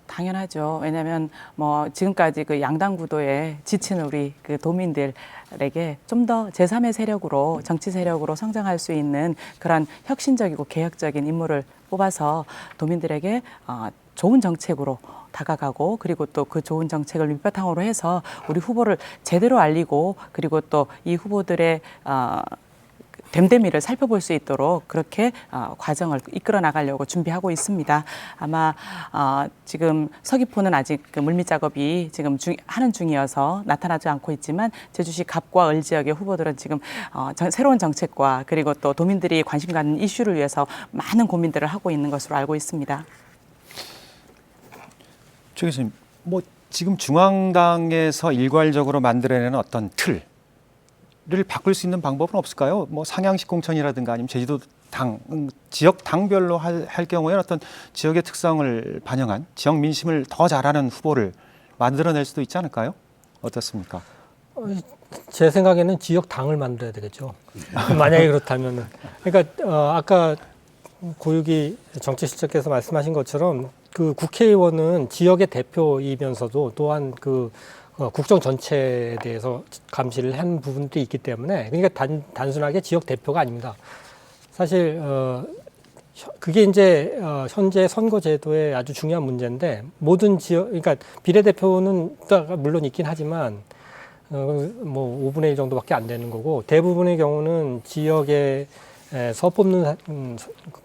당연하죠. 왜냐하면 뭐 지금까지 그 양당 구도에 지친 우리 그 도민들에게 좀 더 제3의 세력으로 정치 세력으로 성장할 수 있는 그런 혁신적이고 개혁적인 인물을 뽑아서 도민들에게 좋은 정책으로 다가가고 그리고 또 그 좋은 정책을 밑바탕으로 해서 우리 후보를 제대로 알리고 그리고 또 이 후보들의 됨됨이를 살펴볼 수 있도록 그렇게 과정을 이끌어 나가려고 준비하고 있습니다. 아마 지금 서귀포는 아직 그 물밑 작업이 지금 하는 중이어서 나타나지 않고 있지만 제주시 갑과 을 지역의 후보들은 지금 새로운 정책과 그리고 또 도민들이 관심 갖는 이슈를 위해서 많은 고민들을 하고 있는 것으로 알고 있습니다. 조 교수님, 뭐 지금 중앙당에서 일괄적으로 만들어내는 어떤 틀을 바꿀 수 있는 방법은 없을까요? 뭐 상향식 공천이라든가 아니면 제주도 당, 지역 당별로 할 경우에 어떤 지역의 특성을 반영한 지역 민심을 더 잘하는 후보를 만들어낼 수도 있지 않을까요? 어떻습니까? 제 생각에는 지역 당을 만들어야 되겠죠. 만약에 그렇다면은. 그러니까 아까 고유기 정치실장께서 말씀하신 것처럼 그 국회의원은 지역의 대표이면서도 또한 그 국정 전체에 대해서 감시를 한 부분들이 있기 때문에 그러니까 단순하게 지역 대표가 아닙니다. 사실 그게 이제 현재 선거제도의 아주 중요한 문제인데 모든 지역 그러니까 비례대표는 물론 있긴 하지만 뭐 5분의 1 정도밖에 안 되는 거고 대부분의 경우는 지역에서 뽑는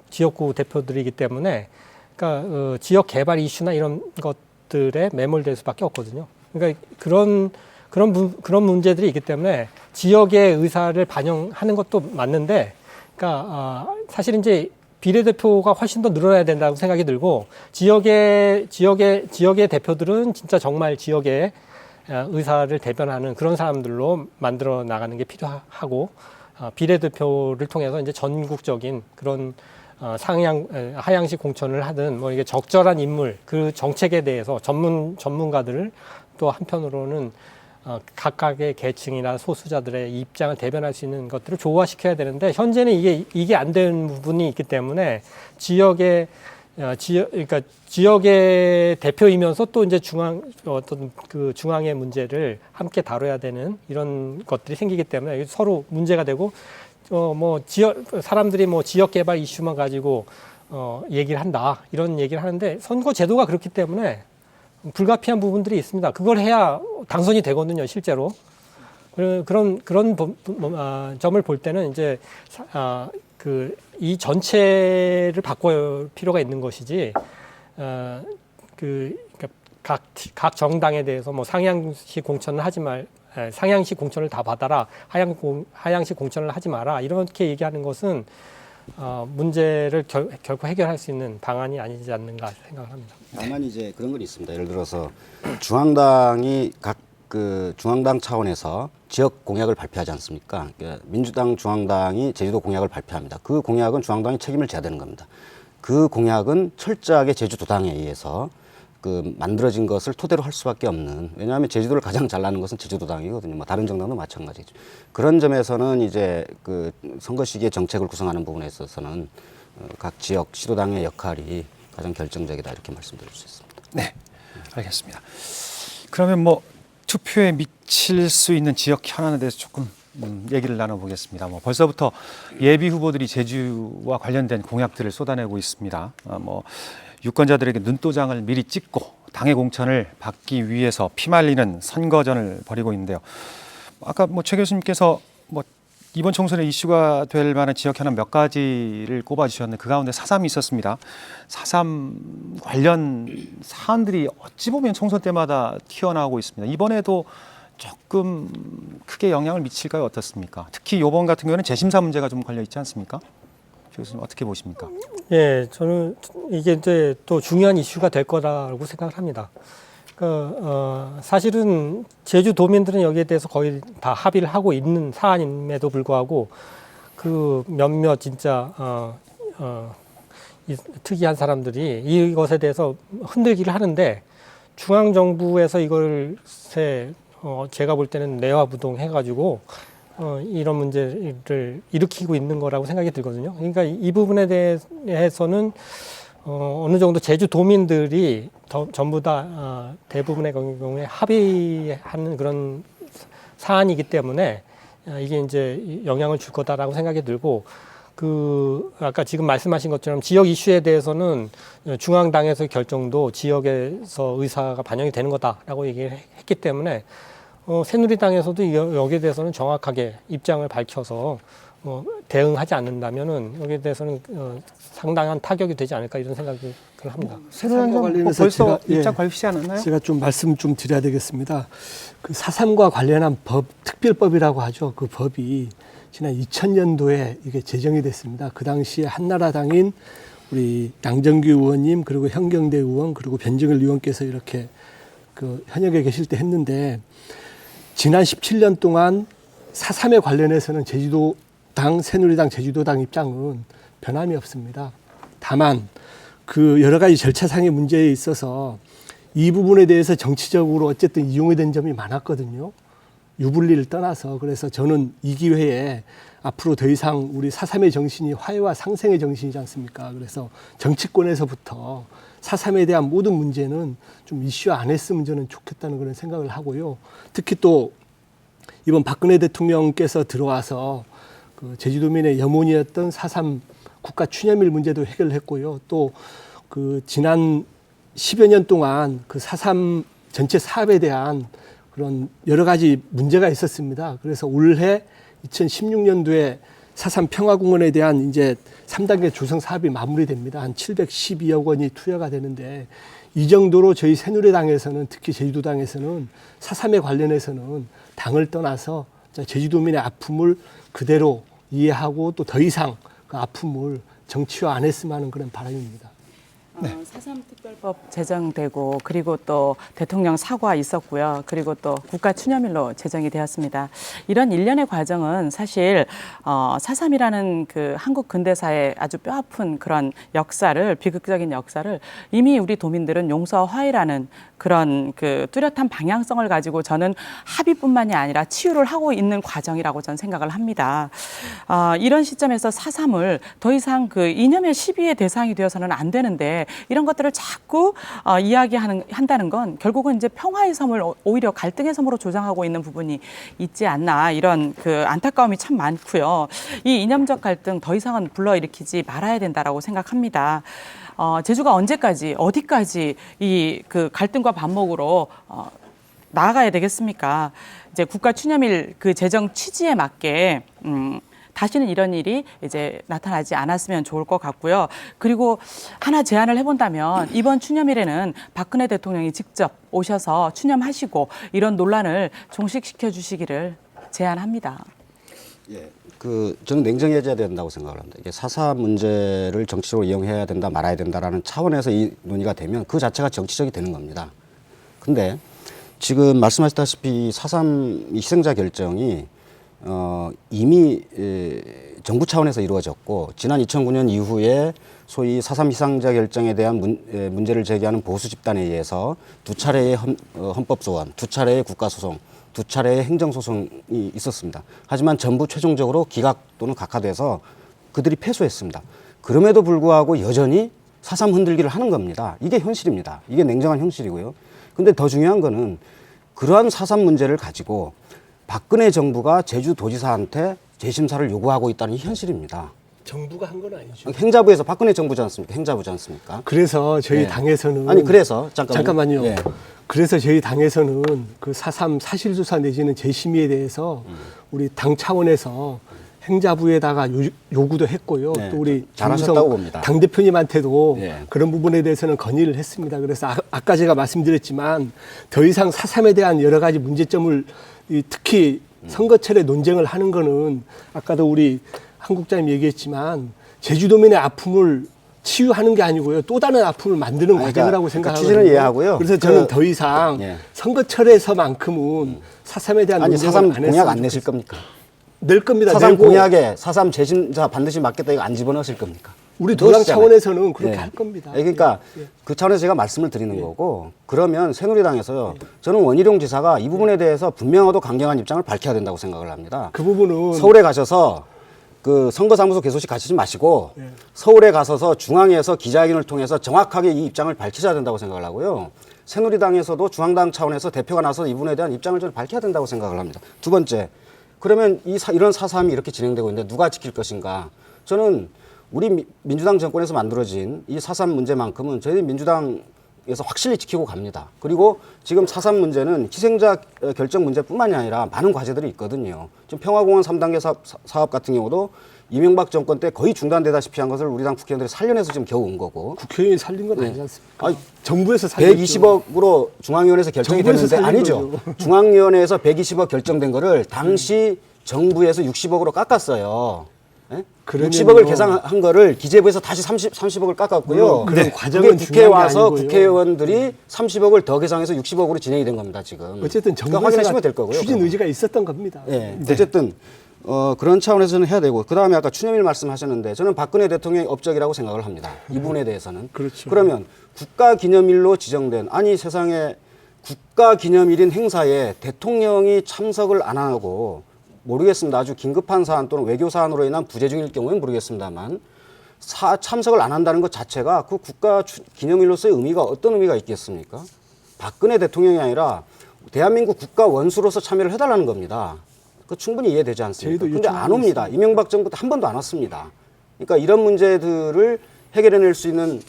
지역구 대표들이기 때문에 그러니까 지역 개발 이슈나 이런 것들에 매몰될 수밖에 없거든요. 그러니까 그런 문제들이 있기 때문에 지역의 의사를 반영하는 것도 맞는데, 그러니까 사실 이제 비례대표가 훨씬 더 늘어나야 된다고 생각이 들고 지역의 대표들은 진짜 정말 지역의 의사를 대변하는 그런 사람들로 만들어 나가는 게 필요하고 비례대표를 통해서 이제 전국적인 그런 하향식 공천을 하든 뭐 이게 적절한 인물 그 정책에 대해서 전문가들을 또 한편으로는 각각의 계층이나 소수자들의 입장을 대변할 수 있는 것들을 조화시켜야 되는데 현재는 이게 안 되는 부분이 있기 때문에 그러니까 지역의 대표이면서 또 이제 어떤 그 중앙의 문제를 함께 다뤄야 되는 이런 것들이 생기기 때문에 서로 문제가 되고 뭐 사람들이 뭐 지역 개발 이슈만 가지고 얘기를 한다 이런 얘기를 하는데 선거 제도가 그렇기 때문에 불가피한 부분들이 있습니다. 그걸 해야 당선이 되거든요, 실제로. 그런 점을 볼 때는 이제 이 전체를 바꿔야 필요가 있는 것이지 그러니까 각 정당에 대해서 뭐 상향식 공천을 상향식 공천을 다 받아라, 하향식 공천을 하지 마라, 이렇게 얘기하는 것은 문제를 결코 해결할 수 있는 방안이 아니지 않는가 생각을 합니다. 다만 이제 그런 건 있습니다. 예를 들어서 중앙당이 각 그 중앙당 차원에서 지역 공약을 발표하지 않습니까? 그러니까 민주당 중앙당이 제주도 공약을 발표합니다. 그 공약은 중앙당이 책임을 져야 되는 겁니다. 그 공약은 철저하게 제주도당에 의해서 그 만들어진 것을 토대로 할 수밖에 없는, 왜냐하면 제주도를 가장 잘 나는 것은 제주도당이거든요. 뭐 다른 정당도 마찬가지죠. 그런 점에서는 이제 그 선거 시기에 정책을 구성하는 부분에 있어서는 각 지역 시도당의 역할이 가장 결정적이다, 이렇게 말씀드릴 수 있습니다. 네, 알겠습니다. 그러면 뭐 투표에 미칠 수 있는 지역 현안에 대해서 조금 얘기를 나눠보겠습니다. 뭐 벌써부터 예비 후보들이 제주와 관련된 공약들을 쏟아내고 있습니다. 뭐 유권자들에게 눈도장을 미리 찍고 당의 공천을 받기 위해서 피말리는 선거전을 벌이고 있는데요. 아까 뭐 최 교수님께서 뭐 이번 총선에 이슈가 될 만한 지역 현안 몇 가지를 꼽아주셨는데 그 가운데 4.3이 있었습니다. 4.3 관련 사안들이 어찌 보면 총선 때마다 튀어나오고 있습니다. 이번에도 조금 크게 영향을 미칠까요? 어떻습니까? 특히 이번 같은 경우는 재심사 문제가 좀 걸려 있지 않습니까? 최 교수님 어떻게 보십니까? 예, 저는 이게 이제 또 중요한 이슈가 될 거라고 생각을 합니다. 사실은 제주도민들은 여기에 대해서 거의 다 합의를 하고 있는 사안임에도 불구하고 그 몇몇 진짜 이 특이한 사람들이 이것에 대해서 흔들기를 하는데, 중앙 정부에서 이걸 제가 볼 때는 내화부동 해가지고 이런 문제를 일으키고 있는 거라고 생각이 들거든요. 그러니까 이 부분에 대해서는 어느 정도 제주도민들이 전부 다 대부분의 경우에 합의하는 그런 사안이기 때문에 이게 이제 영향을 줄 거다라고 생각이 들고, 아까 지금 말씀하신 것처럼 지역 이슈에 대해서는 중앙당에서의 결정도 지역에서 의사가 반영이 되는 거다라고 얘기를 했기 때문에 새누리당에서도 여기에 대해서는 정확하게 입장을 밝혀서 대응하지 않는다면은 여기에 대해서는 상당한 타격이 되지 않을까, 이런 생각을 합니다. 새누리당 관련해서 벌써 제가, 입장 밝히지 않았나요? 제가 좀 말씀 좀 드려야 되겠습니다. 그 4.3과 관련한 특별법이라고 하죠. 그 법이 지난 2000년도에 이게 제정이 됐습니다. 그 당시에 한나라당인 우리 양정규 의원님, 그리고 현경대 의원, 그리고 변정일 의원께서 이렇게 그 현역에 계실 때 했는데, 지난 17년 동안 4.3에 관련해서는 제주도당, 새누리당, 제주도당 입장은 변함이 없습니다. 다만 그 여러 가지 절차상의 문제에 있어서 이 부분에 대해서 정치적으로 어쨌든 이용이 된 점이 많았거든요. 유불리를 떠나서. 그래서 저는 이 기회에 앞으로 더 이상 우리 4.3의 정신이 화해와 상생의 정신이지 않습니까? 그래서 정치권에서부터 4.3에 대한 모든 문제는 좀 이슈 안 했으면 저는 좋겠다는 그런 생각을 하고요. 특히 또 이번 박근혜 대통령께서 들어와서 그 제주도민의 염원이었던 4.3 국가 추념일 문제도 해결했고요. 또 그 지난 10여 년 동안 그 4.3 전체 사업에 대한 그런 여러 가지 문제가 있었습니다. 그래서 올해 2016년도에 4.3 평화공원에 대한 이제 3단계 조성 사업이 마무리됩니다. 한 712억 원이 투여가 되는데, 이 정도로 저희 새누리당에서는, 특히 제주도당에서는 4.3에 관련해서는 당을 떠나서 제주도민의 아픔을 그대로 이해하고 또 더 이상 그 아픔을 정치화 안 했으면 하는 그런 바람입니다. 4.3 특별법 제정되고, 그리고 또 대통령 사과 있었고요. 그리고 또 국가 추념일로 제정이 되었습니다. 이런 일련의 과정은 사실 4.3이라는 그 한국 근대사의 아주 뼈아픈 그런 역사를, 비극적인 역사를 이미 우리 도민들은 용서와 화해라는 그런 그 뚜렷한 방향성을 가지고 저는 합의뿐만이 아니라 치유를 하고 있는 과정이라고 저는 생각을 합니다. 이런 시점에서 4.3을 더 이상 그 이념의 시비의 대상이 되어서는 안 되는데, 이런 것들을 자꾸 이야기한다는 건 결국은 이제 평화의 섬을 오히려 갈등의 섬으로 조장하고 있는 부분이 있지 않나, 이런 그 안타까움이 참 많고요. 이 이념적 갈등 더 이상은 불러일으키지 말아야 된다라고 생각합니다. 제주가 언제까지, 어디까지 이 그 갈등과 반목으로 나아가야 되겠습니까? 이제 국가 추념일 그 제정 취지에 맞게 다시는 이런 일이 이제 나타나지 않았으면 좋을 것 같고요. 그리고 하나 제안을 해본다면 이번 추념일에는 박근혜 대통령이 직접 오셔서 추념하시고 이런 논란을 종식시켜 주시기를 제안합니다. 예, 저는 냉정해져야 된다고 생각을 합니다. 이게 4.3 문제를 정치적으로 이용해야 된다, 말아야 된다라는 차원에서 이 논의가 되면 그 자체가 정치적이 되는 겁니다. 근데 지금 말씀하셨다시피 4.3 희생자 결정이 이미 정부 차원에서 이루어졌고 지난 2009년 이후에 소위 4.3 희생자 결정에 대한 문제를 제기하는 보수 집단에 의해서 두 차례의 헌법소원, 두 차례의 국가소송, 두 차례의 행정소송이 있었습니다. 하지만 전부 최종적으로 기각 또는 각하돼서 그들이 패소했습니다. 그럼에도 불구하고 여전히 4.3 흔들기를 하는 겁니다. 이게 현실입니다. 이게 냉정한 현실이고요. 근데 더 중요한 거는 그러한 4.3 문제를 가지고 박근혜 정부가 제주도지사한테 재심사를 요구하고 있다는 이 현실입니다. 정부가 한 건 아니죠. 행자부에서 박근혜 정부지 않습니까? 행자부지 않습니까? 그래서 저희 예. 당에서는 아니 그래서 잠깐만요. 예. 그래서 저희 당에서는 그 4.3 사실조사 내지는 재심의에 대해서 우리 당 차원에서 행자부에다가 요구도 했고요. 네, 또 우리 잘하셨다고 봅니다. 당 대표님한테도 네. 그런 부분에 대해서는 건의를 했습니다. 그래서 아까 제가 말씀드렸지만 더 이상 4.3에 대한 여러 가지 문제점을 특히 선거철에 논쟁을 하는 거는 아까도 우리 한국장님 얘기했지만 제주도민의 아픔을 치유하는 게 아니고요. 또 다른 아픔을 만드는 과정이라고 생각하거든요. 취지는 이해하고요. 그래서 저는 더 이상 예. 선거철에서만큼은 4.3에 대한 아니 논쟁을 4.3 안 공약 했으면 안 내실 겁니까? 낼 겁니다. 4.3 내고 공약에 4.3 재심사 반드시 맞겠다 이거 안 집어넣으실 겁니까? 우리 도당 넣으시잖아요. 차원에서는 그렇게 예. 할 겁니다. 그러니까 예. 그 차원에서 제가 말씀을 드리는 거고 그러면 새누리당에서요. 저는 원희룡 지사가 이 부분에 대해서 분명하고 강경한 입장을 밝혀야 된다고 생각을 합니다. 그 부분은 서울에 가셔서 그 선거사무소 개소식 가시지 마시고 예. 서울에 가서서 중앙에서 기자회견을 통해서 정확하게 이 입장을 밝히셔야 된다고 생각을 하고요. 새누리당에서도 중앙당 차원에서 대표가 나서 이 부분에 대한 입장을 좀 밝혀야 된다고 생각을 합니다. 두 번째, 그러면 이런 4.3이 이렇게 진행되고 있는데 누가 지킬 것인가? 저는 우리 민주당 정권에서 만들어진 이 4.3 문제만큼은 저희 민주당에서 확실히 지키고 갑니다. 그리고 지금 4.3 문제는 희생자 결정 문제뿐만이 아니라 많은 과제들이 있거든요. 지금 평화공원 3단계 사업 같은 경우도 이명박 정권 때 거의 중단되다시피 한 것을 우리 당 국회의원들이 살려내서 지금 겨우 온 거고. 국회의원이 살린 건 아니지 않습니까? 아니, 정부에서 살린 120억으로 중앙위원회에서 결정이 정부에서 됐는데 살린 아니죠. 거죠. 중앙위원회에서 120억 결정된 거를 당시 정부에서 60억으로 깎았어요. 예? 그러면요. 60억을 계산한 거를 기재부에서 다시 30억을 깎았고요. 물론 그런 네. 과정은 그게 국회에 중요한 게 와서 아니고요. 국회의원들이 30억을 더 계산해서 60억으로 진행이 된 겁니다. 지금. 어쨌든 그러니까 확인하시면 정부에서 될 거고요. 추진 그러면. 의지가 있었던 겁니다. 예. 어쨌든 그런 차원에서는 해야 되고 그다음에 아까 추념일 말씀하셨는데 저는 박근혜 대통령의 업적이라고 생각을 합니다. 이 부분에 대해서는. 그렇죠. 그러면 국가기념일로 지정된 아니 세상에 국가기념일인 행사에 대통령이 참석을 안 하고 모르겠습니다. 아주 긴급한 사안 또는 외교 사안으로 인한 부재 중일 경우는 모르겠습니다만 참석을 안 한다는 것 자체가 그 국가기념일로서의 의미가 어떤 의미가 있겠습니까? 박근혜 대통령이 아니라 대한민국 국가 원수로서 참여를 해달라는 겁니다. 그 충분히 이해되지 않습니까? 저희도 근데 안 요청하고 옵니다. 이명박 정부 때 한 번도 안 왔습니다. 그러니까 이런 문제들을 해결해낼 수 있는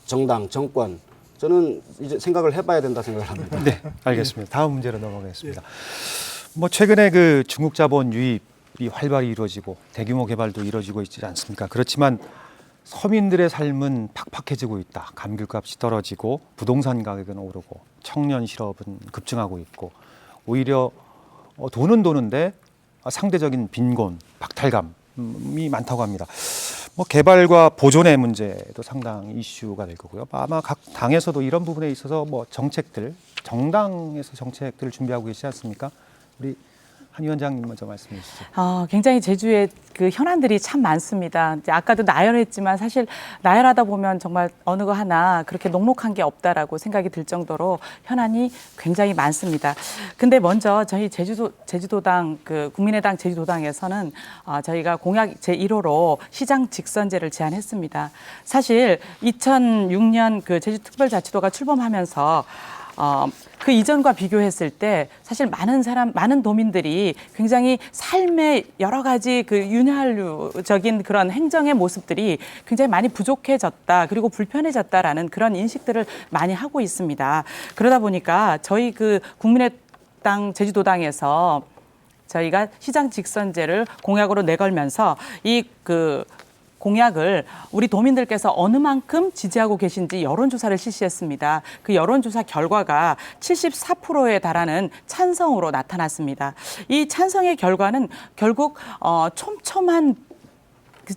정당, 정권 저는 이제 생각을 해봐야 된다 생각을 합니다. 네, 알겠습니다. 다음 문제로 넘어가겠습니다. 뭐 최근에 그 중국 자본 유입이 활발히 이루어지고 대규모 개발도 이루어지고 있지 않습니까? 그렇지만 서민들의 삶은 팍팍해지고 있다. 감귤값이 떨어지고 부동산 가격은 오르고 청년 실업은 급증하고 있고 오히려 돈은 도는데 상대적인 빈곤, 박탈감이 많다고 합니다. 뭐 개발과 보존의 문제도 상당히 이슈가 될 거고요. 아마 각 당에서도 이런 부분에 있어서 뭐 정책들, 정당에서 정책들을 준비하고 계시지 않습니까? 우리 한 위원장님 먼저 말씀해 주시죠. 굉장히 제주에 그 현안들이 참 많습니다. 이제 아까도 나열했지만 사실 나열하다 보면 정말 어느 거 하나 그렇게 녹록한 게 없다라고 생각이 들 정도로 현안이 굉장히 많습니다. 근데 먼저 저희 제주도당 그 국민의당 제주도당에서는 저희가 공약 제1호로 시장 직선제를 제안했습니다. 사실 2006년 그 제주특별자치도가 출범하면서 그 이전과 비교했을 때 사실 많은 도민들이 굉장히 삶의 여러 가지 그 윤활유적인 그런 행정의 모습들이 굉장히 많이 부족해졌다. 그리고 불편해졌다라는 그런 인식들을 많이 하고 있습니다. 그러다 보니까 저희 그 국민의당 제주도당에서 저희가 시장 직선제를 공약으로 내걸면서 이 공약을 우리 도민들께서 어느 만큼 지지하고 계신지 여론조사를 실시했습니다. 그 여론조사 결과가 74%에 달하는 찬성으로 나타났습니다. 이 찬성의 결과는 결국 촘촘한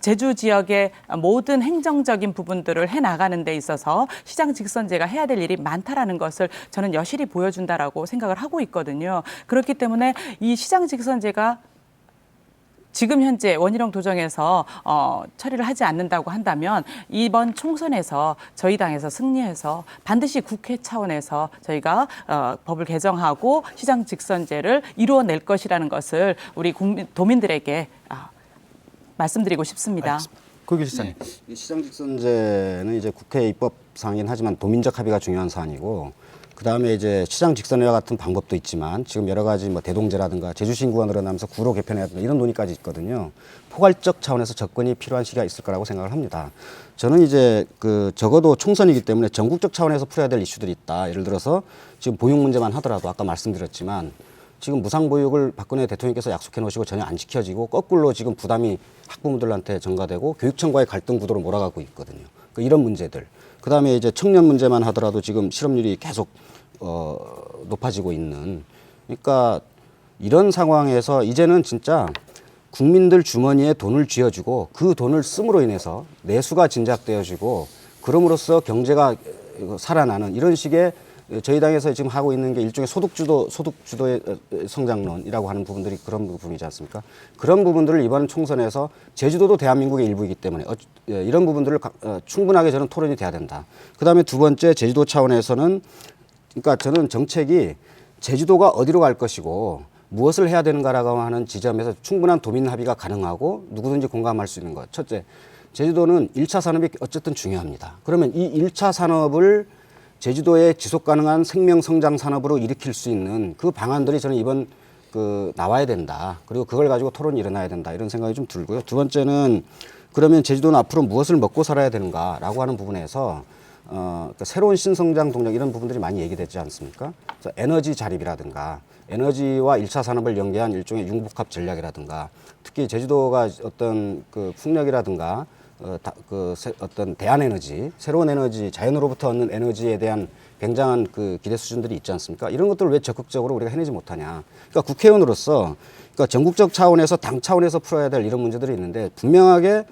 제주 지역의 모든 행정적인 부분들을 해나가는 데 있어서 시장 직선제가 해야 될 일이 많다라는 것을 저는 여실히 보여준다라고 생각을 하고 있거든요. 그렇기 때문에 이 시장 직선제가 지금 현재 원희룡 도정에서 처리를 하지 않는다고 한다면 이번 총선에서 저희 당에서 승리해서 반드시 국회 차원에서 저희가 법을 개정하고 시장 직선제를 이루어낼 것이라는 것을 우리 도민들에게 말씀드리고 싶습니다. 고규 실장님. 이 시장 직선제는 이제 국회 입법 사항이긴 하지만 도민적 합의가 중요한 사안이고, 그 다음에 이제 시장 직선제와 같은 방법도 있지만 지금 여러 가지 뭐 대동제라든가 제주시 인구가 늘어나면서 구로 개편해야 된다 이런 논의까지 있거든요. 포괄적 차원에서 접근이 필요한 시기가 있을 거라고 생각을 합니다. 저는 이제 적어도 총선이기 때문에 전국적 차원에서 풀어야 될 이슈들이 있다. 예를 들어서 지금 보육 문제만 하더라도 아까 말씀드렸지만 지금 무상보육을 박근혜 대통령께서 약속해 놓으시고 전혀 안 지켜지고 거꾸로 지금 부담이 학부모들한테 전가되고 교육청과의 갈등 구도로 몰아가고 있거든요. 이런 문제들. 그다음에 이제 청년 문제만 하더라도 지금 실업률이 계속 높아지고 있는. 그러니까 이런 상황에서 이제는 진짜 국민들 주머니에 돈을 쥐어주고 그 돈을 씀으로 인해서 내수가 진작되어지고 그럼으로써 경제가 살아나는 이런 식의 저희 당에서 지금 하고 있는 게 일종의 소득주도의 성장론이라고 하는 부분들이 그런 부분이지 않습니까? 그런 부분들을 이번 총선에서 제주도도 대한민국의 일부이기 때문에 이런 부분들을 충분하게 저는 토론이 돼야 된다. 그다음에 두 번째 제주도 차원에서는 그러니까 저는 정책이 제주도가 어디로 갈 것이고 무엇을 해야 되는가라고 하는 지점에서 충분한 도민 합의가 가능하고 누구든지 공감할 수 있는 것. 첫째, 제주도는 1차 산업이 어쨌든 중요합니다. 그러면 이 1차 산업을 제주도의 지속 가능한 생명 성장 산업으로 일으킬 수 있는 그 방안들이 저는 이번 나와야 된다. 그리고 그걸 가지고 토론이 일어나야 된다. 이런 생각이 좀 들고요. 두 번째는 그러면 제주도는 앞으로 무엇을 먹고 살아야 되는가라고 하는 부분에서 그러니까 새로운 신성장 동력 이런 부분들이 많이 얘기되지 않습니까? 그래서 에너지 자립이라든가 에너지와 1차 산업을 연계한 일종의 융복합 전략이라든가 특히 제주도가 어떤 풍력이라든가 어떤 대안에너지, 새로운 에너지, 자연으로부터 얻는 에너지에 대한 굉장한 기대 수준들이 있지 않습니까? 이런 것들을 왜 적극적으로 우리가 해내지 못하냐. 그러니까 국회의원으로서 전국적 차원에서 당 차원에서 풀어야 될 이런 문제들이 있는데 분명하게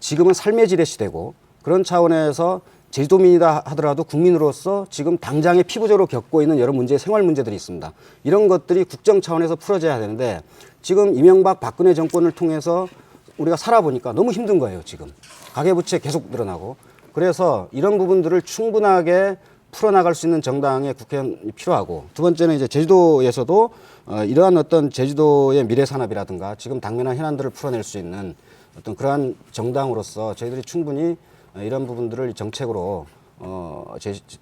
지금은 삶의 질의 시대고 그런 차원에서 제주도민이다 하더라도 국민으로서 지금 당장의 피부적으로 겪고 있는 여러 문제, 생활 문제들이 있습니다. 이런 것들이 국정 차원에서 풀어져야 되는데 지금 이명박 박근혜 정권을 통해서 우리가 살아보니까 너무 힘든 거예요, 지금. 가계부채 계속 늘어나고. 그래서 이런 부분들을 충분하게 풀어나갈 수 있는 정당의 국회의원이 필요하고 두 번째는 이제 제주도에서도 이러한 어떤 제주도의 미래 산업이라든가 지금 당면한 현안들을 풀어낼 수 있는 어떤 그러한 정당으로서 저희들이 충분히 이런 부분들을 정책으로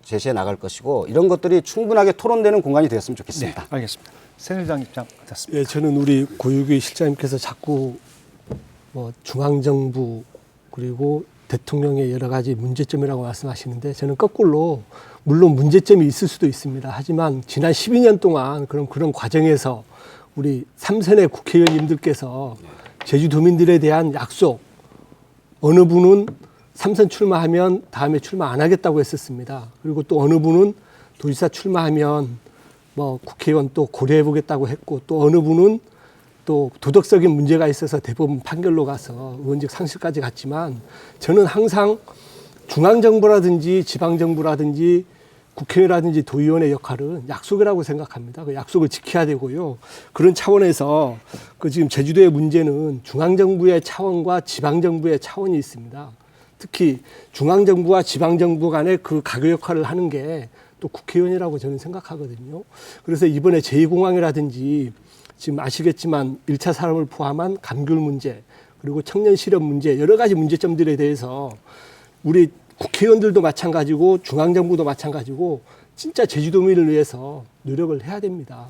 제시해 나갈 것이고 이런 것들이 충분하게 토론되는 공간이 되었으면 좋겠습니다. 네, 알겠습니다. 새누리당 입장 어떻습니까? 예, 저는 우리 고유기 실장님께서 자꾸 중앙정부 그리고 대통령의 여러 가지 문제점이라고 말씀하시는데 저는 거꾸로 물론 문제점이 있을 수도 있습니다. 하지만 지난 12년 동안 그런 과정에서 우리 3선의 국회의원님들께서 제주도민들에 대한 약속 어느 분은 3선 출마하면 다음에 출마 안 하겠다고 했었습니다. 그리고 또 어느 분은 도지사 출마하면 국회의원 또 고려해 보겠다고 했고 또 어느 분은 또 도덕적인 문제가 있어서 대법원 판결로 가서 의원직 상실까지 갔지만 저는 항상 중앙정부라든지 지방정부라든지 국회의원이라든지 도의원의 역할은 약속이라고 생각합니다. 그 약속을 지켜야 되고요. 그런 차원에서 지금 제주도의 문제는 중앙정부의 차원과 지방정부의 차원이 있습니다. 특히 중앙정부와 지방정부 간의 그 가교 역할을 하는 게 또 국회의원이라고 저는 생각하거든요. 그래서 이번에 제2공항이라든지 지금 아시겠지만 1차 산업을 포함한 감귤 문제 그리고 청년 실업 문제 여러 가지 문제점들에 대해서 우리 국회의원들도 마찬가지고 중앙정부도 마찬가지고 진짜 제주도민을 위해서 노력을 해야 됩니다.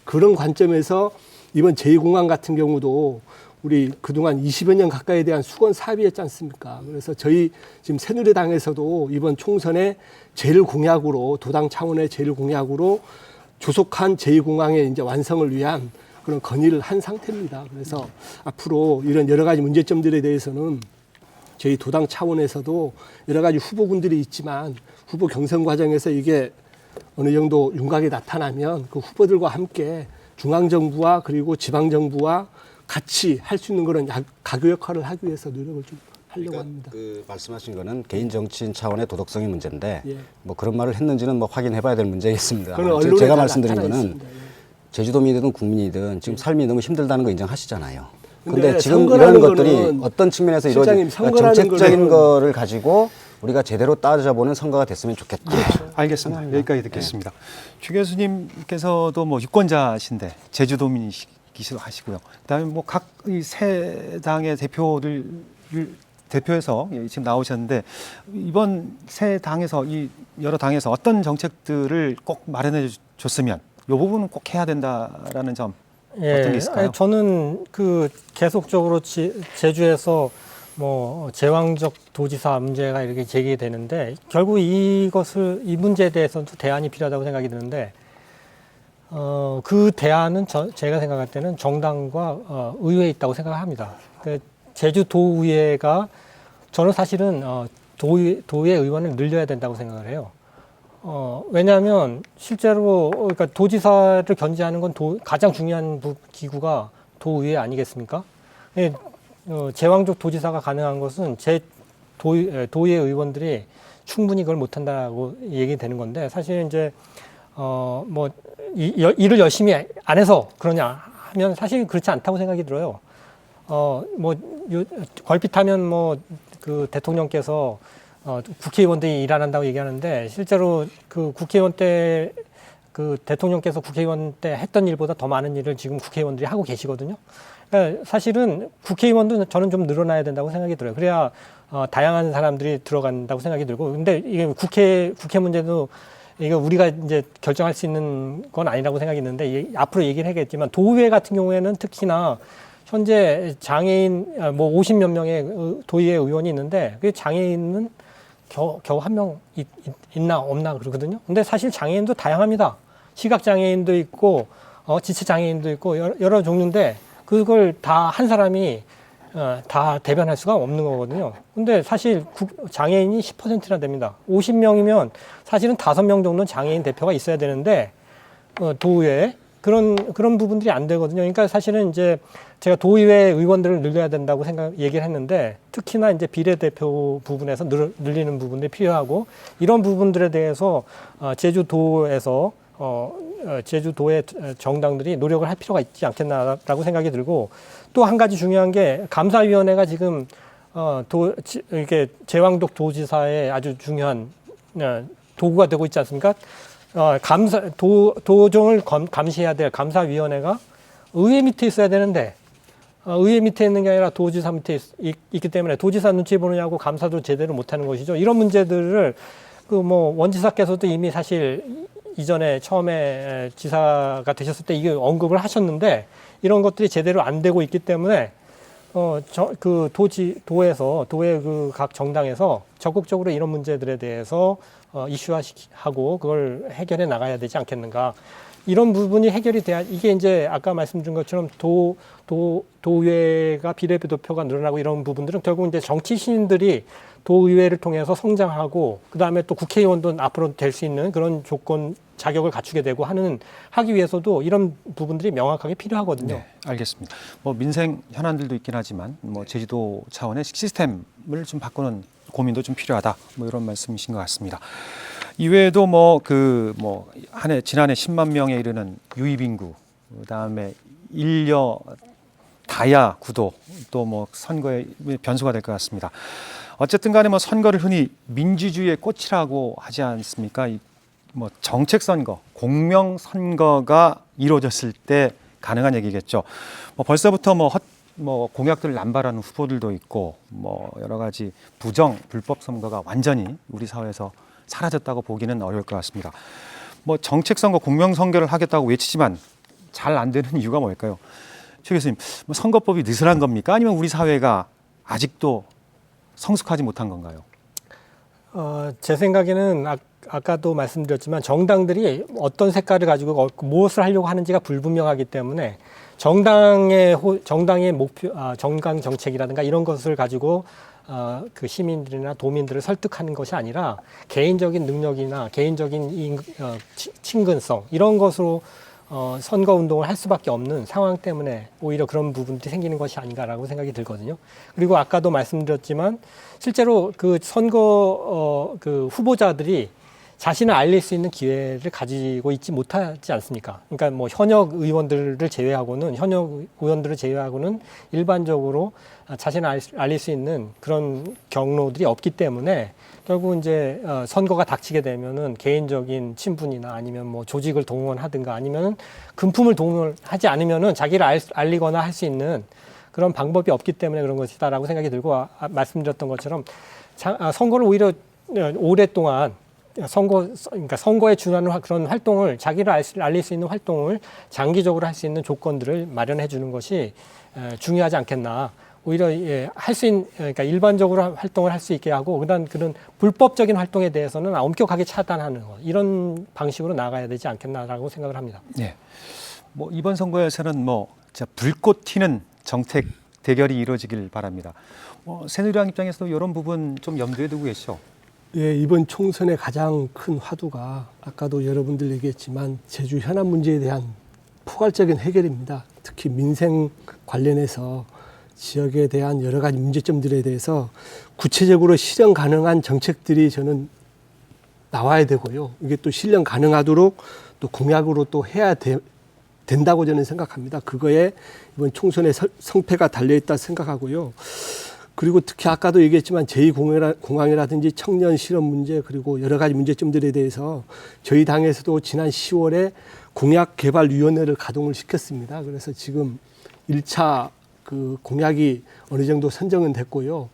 그런 관점에서 이번 제2공항 같은 경우도 우리 그동안 20여 년 가까이에 대한 수건 사업이었지 않습니까? 그래서 저희 지금 새누리당에서도 이번 총선에 제1공약으로 도당 차원의 제1공약으로 조속한 제2공항의 이제 완성을 위한 그런 건의를 한 상태입니다. 그래서 앞으로 이런 여러 가지 문제점들에 대해서는 저희 도당 차원에서도 여러 가지 후보군들이 있지만 후보 경선 과정에서 이게 어느 정도 윤곽이 나타나면 그 후보들과 함께 중앙정부와 그리고 지방정부와 같이 할 수 있는 그런 가교 역할을 하기 위해서 노력을 좀 하려고 합니다. 그 말씀하신 거는 개인 정치인 차원의 도덕성의 문제인데 예. 뭐 그런 말을 했는지는 뭐 확인해봐야 될 문제겠습니다. 그건 언론에 제가 다 말씀드린 나타나 거는 있습니다. 예. 제주도민이든 국민이든 지금 삶이 너무 힘들다는 거 인정하시잖아요. 근데 근데 지금 선거라는 이런 것들이 거는 어떤 측면에서 실장님, 이루어진 선거라는 정책적인 거는 거를 가지고 우리가 제대로 따져보는 선거가 됐으면 좋겠다. 알겠습니다. 여기까지 듣겠습니다. 추 교수님께서도 뭐 유권자신데 제주도민이시기도 하시고요. 그다음에 뭐 각 세 당의 대표들 대표해서 지금 나오셨는데 이번 세 당에서 이 여러 당에서 어떤 정책들을 꼭 마련해 줬으면 이 부분은 꼭 해야 된다라는 점 어떤 게 있을까요? 저는 그 계속적으로 제주에서 뭐 제왕적 도지사 문제가 이렇게 제기되는데 결국 이 문제에 대해서도 대안이 필요하다고 생각이 드는데 그 대안은 제가 생각할 때는 정당과 의회에 있다고 생각합니다. 그 제주도의회가 저는 사실은 도의 의원을 늘려야 된다고 생각을 해요. 왜냐하면 실제로 그러니까 도지사를 견제하는 건 가장 중요한 기구가 도의회 아니겠습니까? 제왕적 도지사가 가능한 것은 도의회 의원들이 충분히 그걸 못한다고 얘기되는 건데 사실 이제 뭐 일을 열심히 안 해서 그러냐 하면 사실 그렇지 않다고 생각이 들어요. 뭐 걸핏하면 뭐 그 대통령께서 국회의원들이 일 안 한다고 얘기하는데 실제로 그 국회의원 때 그 대통령께서 국회의원 때 했던 일보다 더 많은 일을 지금 국회의원들이 하고 계시거든요. 그러니까 사실은 국회의원도 저는 좀 늘어나야 된다고 생각이 들어요. 그래야 다양한 사람들이 들어간다고 생각이 들고. 근데 이게 국회 문제도 이거 우리가 이제 결정할 수 있는 건 아니라고 생각이 있는데 앞으로 얘기를 하겠지만 도의회 같은 경우에는 특히나 현재 장애인 뭐 50몇 명의 도의회 의원이 있는데 그 장애인은 겨우 한 명 있나 없나 그러거든요. 근데 사실 장애인도 다양합니다. 시각 장애인도 있고 지체 장애인도 있고 여러 종류인데 그걸 다 한 사람이 다 대변할 수가 없는 거거든요. 근데 사실 장애인이 10%나 됩니다. 50명이면 사실은 5명 정도는 장애인 대표가 있어야 되는데 도의회에 그런 부분들이 안 되거든요. 그러니까 사실은 이제 제가 도의회 의원들을 늘려야 된다고 얘기를 했는데 특히나 이제 비례대표 부분에서 늘리는 부분들이 필요하고 이런 부분들에 대해서 제주도에서 제주도의 정당들이 노력을 할 필요가 있지 않겠나라고 생각이 들고 또 한 가지 중요한 게 감사위원회가 지금 이렇게 제왕적 도지사의 아주 중요한 도구가 되고 있지 않습니까? 도정을 감시해야 될 감사위원회가 의회 밑에 있어야 되는데 의회 밑에 있는 게 아니라 도지사 밑에 있기 때문에 도지사 눈치 보느냐고 감사도 제대로 못하는 것이죠. 이런 문제들을 그 뭐 원지사께서도 이미 사실 이전에 처음에 지사가 되셨을 때 이게 언급을 하셨는데 이런 것들이 제대로 안 되고 있기 때문에 그 도의 그 각 정당에서 적극적으로 이런 문제들에 대해서 이슈화하고 그걸 해결해 나가야 되지 않겠는가. 이런 부분이 해결이 돼야 이게 이제 아까 말씀드린 것처럼 도의회가 비례대표가 늘어나고 이런 부분들은 결국 이제 정치 신인들이 도의회를 통해서 성장하고 그다음에 또 국회의원도 앞으로 될 수 있는 그런 조건 자격을 갖추게 되고 하기 위해서도 이런 부분들이 명확하게 필요하거든요. 네, 알겠습니다. 뭐 민생 현안들도 있긴 하지만 뭐 제주도 차원의 시스템을 좀 바꾸는 고민도 좀 필요하다. 뭐 이런 말씀이신 것 같습니다. 이외에도 지난해 10만 명에 이르는 유입 인구, 그다음에 인력 다야 구도 또 뭐 선거의 변수가 될 것 같습니다. 어쨌든 간에 뭐 선거를 흔히 민주주의의 꽃이라고 하지 않습니까? 뭐 정책 선거, 공명 선거가 이루어졌을 때 가능한 얘기겠죠. 뭐 벌써부터 뭐 공약들을 남발하는 후보들도 있고 뭐 여러 가지 불법 선거가 완전히 우리 사회에서 사라졌다고 보기는 어려울 것 같습니다. 뭐 정책 선거, 공명 선거를 하겠다고 외치지만 잘 안 되는 이유가 뭘까요? 최 교수님, 뭐 선거법이 느슨한 겁니까? 아니면 우리 사회가 아직도 성숙하지 못한 건가요? 제 생각에는 아까도 말씀드렸지만 정당들이 어떤 색깔을 가지고 무엇을 하려고 하는지가 불분명하기 때문에 정당의 목표, 정강 정책이라든가 이런 것을 가지고 그 시민들이나 도민들을 설득하는 것이 아니라 개인적인 능력이나 개인적인 친근성 이런 것으로 선거 운동을 할 수밖에 없는 상황 때문에 오히려 그런 부분들이 생기는 것이 아닌가라고 생각이 들거든요. 그리고 아까도 말씀드렸지만 실제로 그 선거 그 후보자들이 자신을 알릴 수 있는 기회를 가지고 있지 못하지 않습니까? 그러니까 뭐 현역 의원들을 제외하고는 일반적으로 자신을 알릴 수 있는 그런 경로들이 없기 때문에 결국 이제 선거가 닥치게 되면은 개인적인 친분이나 아니면 뭐 조직을 동원하든가 아니면은 금품을 동원하지 않으면은 자기를 알리거나 할 수 있는 그런 방법이 없기 때문에 그런 것이다라고 생각이 들고 말씀드렸던 것처럼 선거를 오히려 오랫동안 그러니까 선거에 준하는 그런 활동을 자기를 알릴 수 있는 활동을 장기적으로 할 수 있는 조건들을 마련해 주는 것이 중요하지 않겠나. 오히려 할 수 있는 그러니까 일반적으로 활동을 할 수 있게 하고 그다음 그런 불법적인 활동에 대해서는 엄격하게 차단하는 것 이런 방식으로 나가야 되지 않겠나라고 생각을 합니다. 네. 뭐 이번 선거에서는 뭐 진짜 불꽃 튀는 정책 대결이 이루어지길 바랍니다. 새누리당 입장에서도 이런 부분 좀 염두에 두고 계시죠? 예, 이번 총선의 가장 큰 화두가 아까도 여러분들 얘기했지만 제주 현안 문제에 대한 포괄적인 해결입니다. 특히 민생 관련해서 지역에 대한 여러 가지 문제점들에 대해서 구체적으로 실현 가능한 정책들이 저는 나와야 되고요. 이게 또 실현 가능하도록 또 공약으로 또 해야 된다고 저는 생각합니다. 그거에 이번 총선의 성패가 달려있다 생각하고요. 그리고 특히 아까도 얘기했지만 제2공항이라든지 청년 실업 문제 그리고 여러 가지 문제점들에 대해서 저희 당에서도 지난 10월에 공약개발위원회를 가동을 시켰습니다. 그래서 지금 1차 그 공약이 어느 정도 선정은 됐고요.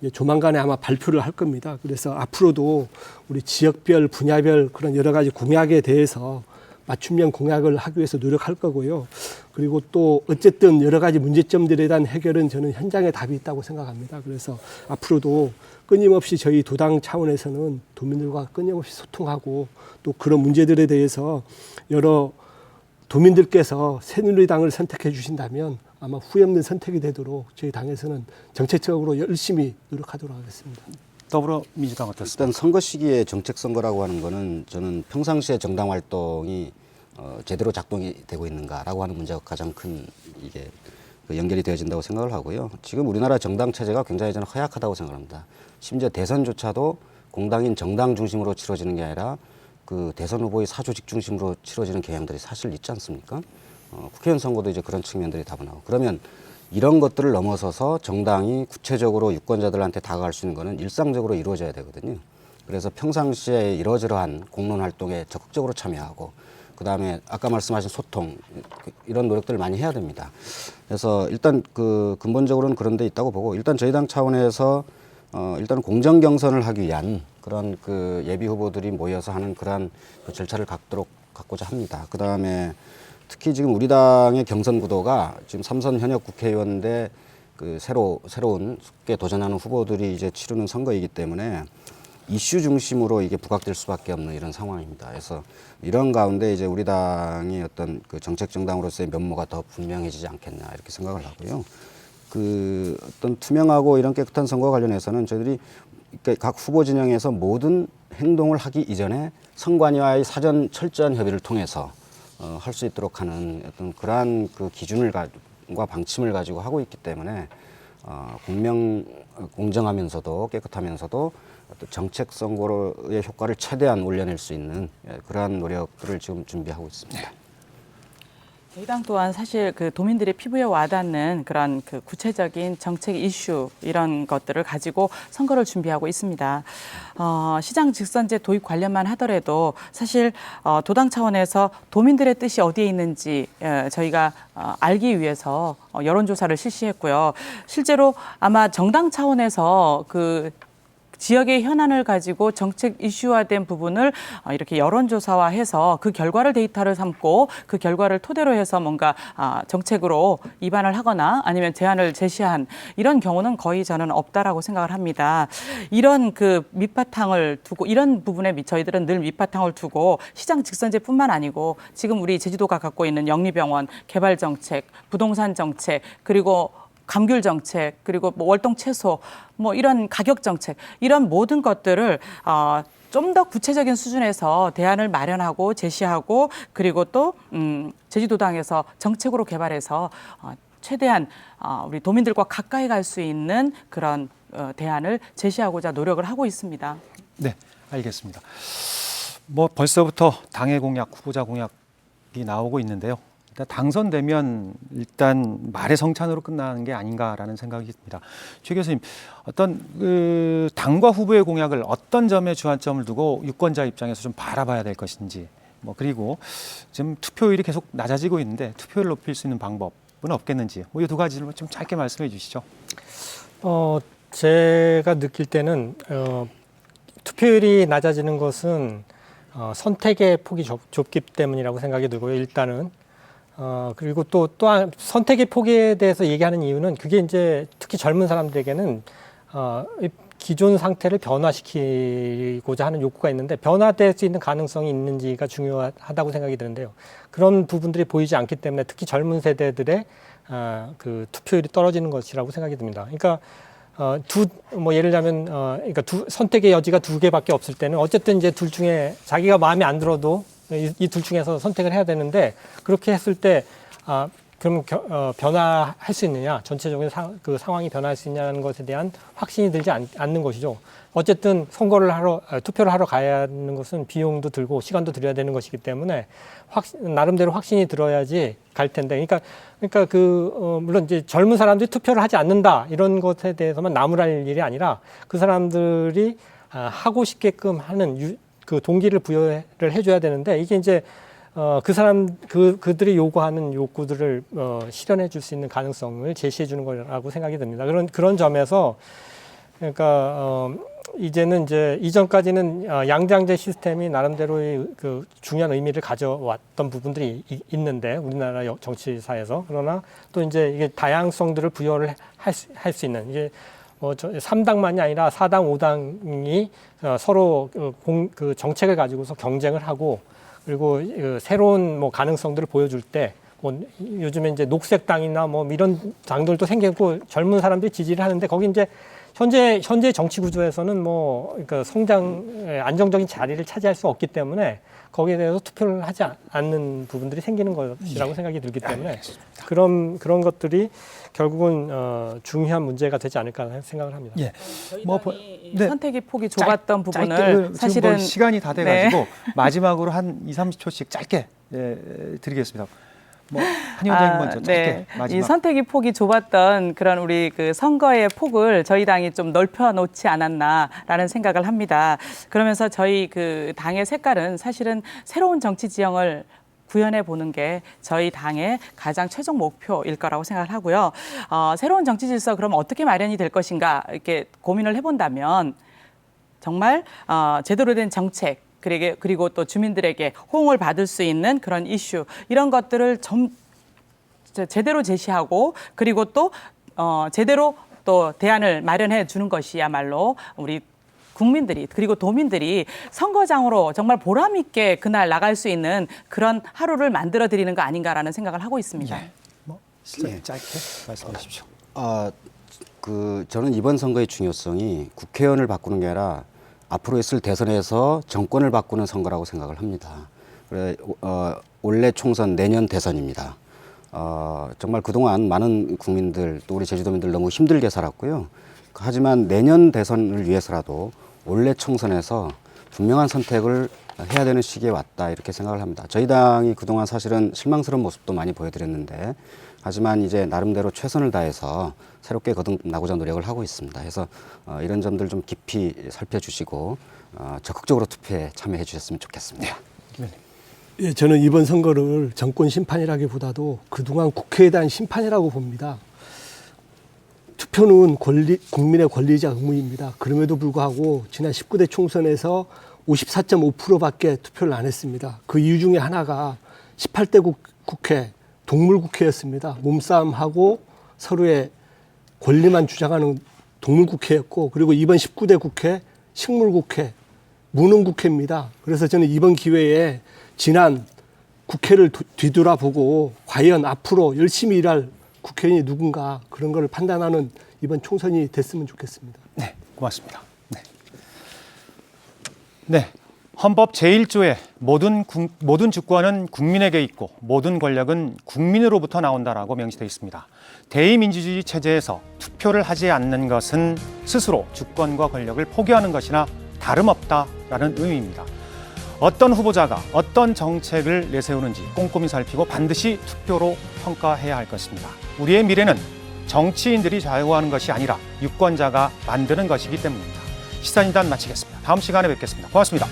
이제 조만간에 아마 발표를 할 겁니다. 그래서 앞으로도 우리 지역별, 분야별 그런 여러 가지 공약에 대해서 맞춤형 공약을 하기 위해서 노력할 거고요. 그리고 또 어쨌든 여러 가지 문제점들에 대한 해결은 저는 현장에 답이 있다고 생각합니다. 그래서 앞으로도 끊임없이 저희 도당 차원에서는 도민들과 끊임없이 소통하고 또 그런 문제들에 대해서 여러 도민들께서 새누리당을 선택해 주신다면 아마 후회 없는 선택이 되도록 저희 당에서는 정책적으로 열심히 노력하도록 하겠습니다. 더불어민주당 어떻습니까? 일단 선거 시기에 정책 선거라고 하는 거는 저는 평상시에 정당 활동이 제대로 작동이 되고 있는가라고 하는 문제가 가장 큰 이게 연결이 되어진다고 생각을 하고요. 지금 우리나라 정당 체제가 굉장히 저는 허약하다고 생각합니다. 심지어 대선조차도 공당인 정당 중심으로 치러지는 게 아니라 그 대선 후보의 사조직 중심으로 치러지는 경향들이 사실 있지 않습니까? 국회의원 선거도 이제 그런 측면들이 다분하고 그러면 이런 것들을 넘어서서 정당이 구체적으로 유권자들한테 다가갈 수 있는 거는 일상적으로 이루어져야 되거든요. 그래서 평상시에 이러저러한 공론 활동에 적극적으로 참여하고 그다음에 아까 말씀하신 소통 이런 노력들을 많이 해야 됩니다. 그래서 일단 그 근본적으로는 그런 데 있다고 보고 일단 저희 당 차원에서 일단 공정 경선을 하기 위한 그런 그 예비 후보들이 모여서 하는 그러한 그 절차를 갖고자 합니다. 그다음에 특히 지금 우리 당의 경선 구도가 지금 3선 현역 국회의원대 그 새로운 게 도전하는 후보들이 이제 치르는 선거이기 때문에 이슈 중심으로 이게 부각될 수밖에 없는 이런 상황입니다. 그래서 이런 가운데 이제 우리 당의 어떤 그 정책 정당으로서의 면모가 더 분명해지지 않겠냐 이렇게 생각을 하고요. 그 어떤 투명하고 이런 깨끗한 선거 관련해서는 저희들이 각 후보 진영에서 모든 행동을 하기 이전에 선관위와의 사전 철저한 협의를 통해서 할 수 있도록 하는 어떤 그러한 그 기준과 방침을 가지고 하고 있기 때문에 공정하면서도 깨끗하면서도 어떤 정책 선거의 효과를 최대한 올려낼 수 있는 그러한 노력들을 지금 준비하고 있습니다. 저희 당 또한 사실 그 도민들의 피부에 와닿는 그런 그 구체적인 정책 이슈 이런 것들을 가지고 선거를 준비하고 있습니다. 시장 직선제 도입 관련만 하더라도 사실 도당 차원에서 도민들의 뜻이 어디에 있는지 저희가 알기 위해서 여론조사를 실시했고요. 실제로 아마 정당 차원에서 그 지역의 현안을 가지고 정책 이슈화된 부분을 이렇게 여론조사화해서 그 결과를 데이터를 삼고 그 결과를 토대로 해서 뭔가 정책으로 입안을 하거나 아니면 제안을 제시한 이런 경우는 거의 저는 없다라고 생각을 합니다. 이런 그 밑바탕을 두고 이런 부분에 저희들은 늘 밑바탕을 두고 시장 직선제뿐만 아니고 지금 우리 제주도가 갖고 있는 영리병원 개발 정책, 부동산 정책, 그리고 감귤 정책, 그리고 뭐 월동 채소, 뭐 이런 가격 정책, 이런 모든 것들을 좀 더 구체적인 수준에서 대안을 마련하고 제시하고 그리고 또 제주도당에서 정책으로 개발해서 최대한 우리 도민들과 가까이 갈 수 있는 그런 대안을 제시하고자 노력을 하고 있습니다. 네, 알겠습니다. 뭐 벌써부터 당의 공약, 후보자 공약이 나오고 있는데요. 일단 당선되면 일단 말의 성찬으로 끝나는 게 아닌가라는 생각이 듭니다. 최 교수님, 어떤 당과 후보의 공약을 어떤 점에 주안점을 두고 유권자 입장에서 좀 바라봐야 될 것인지, 뭐 그리고 지금 투표율이 계속 낮아지고 있는데 투표율을 높일 수 있는 방법은 없겠는지, 뭐 이 두 가지를 좀 짧게 말씀해 주시죠. 제가 느낄 때는 투표율이 낮아지는 것은 선택의 폭이 좁기 때문이라고 생각이 들고요. 일단은 그리고 또한 선택의 폭에 대해서 얘기하는 이유는 그게 이제 특히 젊은 사람들에게는 기존 상태를 변화시키고자 하는 욕구가 있는데 변화될 수 있는 가능성이 있는지가 중요하다고 생각이 드는데요. 그런 부분들이 보이지 않기 때문에 특히 젊은 세대들의 그 투표율이 떨어지는 것이라고 생각이 듭니다. 그러니까 예를 들자면 그러니까 선택의 여지가 두 개밖에 없을 때는 어쨌든 이제 둘 중에 자기가 마음에 안 들어도 이 둘 중에서 선택을 해야 되는데 그렇게 했을 때 그럼 변화할 수 있느냐, 전체적인 그 상황이 변화할 수 있냐는 것에 대한 확신이 들지 않는 것이죠. 어쨌든 투표를 하러 가야 하는 것은 비용도 들고 시간도 들여야 되는 것이기 때문에 나름대로 확신이 들어야지 갈 텐데, 그러니까 물론 이제 젊은 사람들이 투표를 하지 않는다 이런 것에 대해서만 나무랄 일이 아니라 그 사람들이 하고 싶게끔 하는 그 동기를 부여를 해줘야 되는데 이게 이제 그들이 요구하는 욕구들을 실현해 줄 수 있는 가능성을 제시해 주는 거라고 생각이 듭니다. 그런 점에서 그러니까 이제는 이제 이전까지는 양장제 시스템이 나름대로의 그 중요한 의미를 가져왔던 부분들이 있는데 우리나라 정치사에서 그러나 또 이제 이게 다양성들을 부여를 할 수 있는 이제 3당만이 아니라 4당, 5당이 서로 그 정책을 가지고서 경쟁을 하고 그리고 새로운 뭐 가능성들을 보여줄 때 요즘에 이제 녹색당이나 뭐 이런 당들도 생기고 젊은 사람들이 지지를 하는데 거기 이제 현재 정치 구조에서는 그러니까 안정적인 자리를 차지할 수 없기 때문에 거기에 대해서 투표를 하지 않는 부분들이 생기는 것이라고 생각이 들기 때문에 그런 것들이 결국은 중요한 문제가 되지 않을까 생각을 합니다. 예. 선택의 폭이 좁았던 부분을 사실은 지금 시간이 다 돼가지고 마지막으로 한 20-30초씩 짧게 드리겠습니다. 한 위원장님 먼저 짧게 마지막. 이 선택의 폭이 좁았던 그런 우리 그 선거의 폭을 저희 당이 좀 넓혀 놓지 않았나라는 생각을 합니다. 그러면서 저희 그 당의 색깔은 사실은 새로운 정치 지형을 구현해 보는 게 저희 당의 가장 최종 목표일 거라고 생각을 하고요. 새로운 정치 질서 그럼 어떻게 마련이 될 것인가 이렇게 고민을 해본다면 정말 제대로 된 정책 그리고 또 주민들에게 호응을 받을 수 있는 그런 이슈 이런 것들을 제대로 제시하고 그리고 또 제대로 또 대안을 마련해 주는 것이야말로 우리 국민들이 그리고 도민들이 선거장으로 정말 보람 있게 그날 나갈 수 있는 그런 하루를 만들어 드리는 거 아닌가라는 생각을 하고 있습니다. 짧게 말씀해 주십시오. 저는 이번 선거의 중요성이 국회의원을 바꾸는 게 아니라 앞으로 있을 대선에서 정권을 바꾸는 선거라고 생각을 합니다. 올해 총선, 내년 대선입니다. 정말 그동안 많은 국민들 또 우리 제주도민들 너무 힘들게 살았고요. 하지만 내년 대선을 위해서라도 올해 총선에서 분명한 선택을 해야 되는 시기에 왔다 이렇게 생각을 합니다. 저희 당이 그동안 사실은 실망스러운 모습도 많이 보여드렸는데 하지만 이제 나름대로 최선을 다해서 새롭게 거듭나고자 노력을 하고 있습니다. 그래서 이런 점들 좀 깊이 살펴주시고 적극적으로 투표에 참여해 주셨으면 좋겠습니다. 예, 저는 이번 선거를 정권 심판이라기보다도 그동안 국회에 대한 심판이라고 봅니다. 투표는 국민의 권리이자 의무입니다. 그럼에도 불구하고 지난 19대 총선에서 54.5%밖에 투표를 안 했습니다. 그 이유 중에 하나가 18대 국회, 동물국회였습니다. 몸싸움하고 서로의 권리만 주장하는 동물국회였고, 그리고 이번 19대 국회, 식물국회, 무능국회입니다. 그래서 저는 이번 기회에 지난 국회를 뒤돌아보고 과연 앞으로 열심히 일할 국회의원이 누군가 그런 걸 판단하는 이번 총선이 됐으면 좋겠습니다. 네, 고맙습니다. 네. 네. 헌법 제1조에 모든 주권은 국민에게 있고 모든 권력은 국민으로부터 나온다라고 명시되어 있습니다. 대의민주주의 체제에서 투표를 하지 않는 것은 스스로 주권과 권력을 포기하는 것이나 다름없다라는 의미입니다. 어떤 후보자가 어떤 정책을 내세우는지 꼼꼼히 살피고 반드시 투표로 평가해야 할 것입니다. 우리의 미래는 정치인들이 좌우하는 것이 아니라 유권자가 만드는 것이기 때문입니다. 시사인단 마치겠습니다. 다음 시간에 뵙겠습니다. 고맙습니다.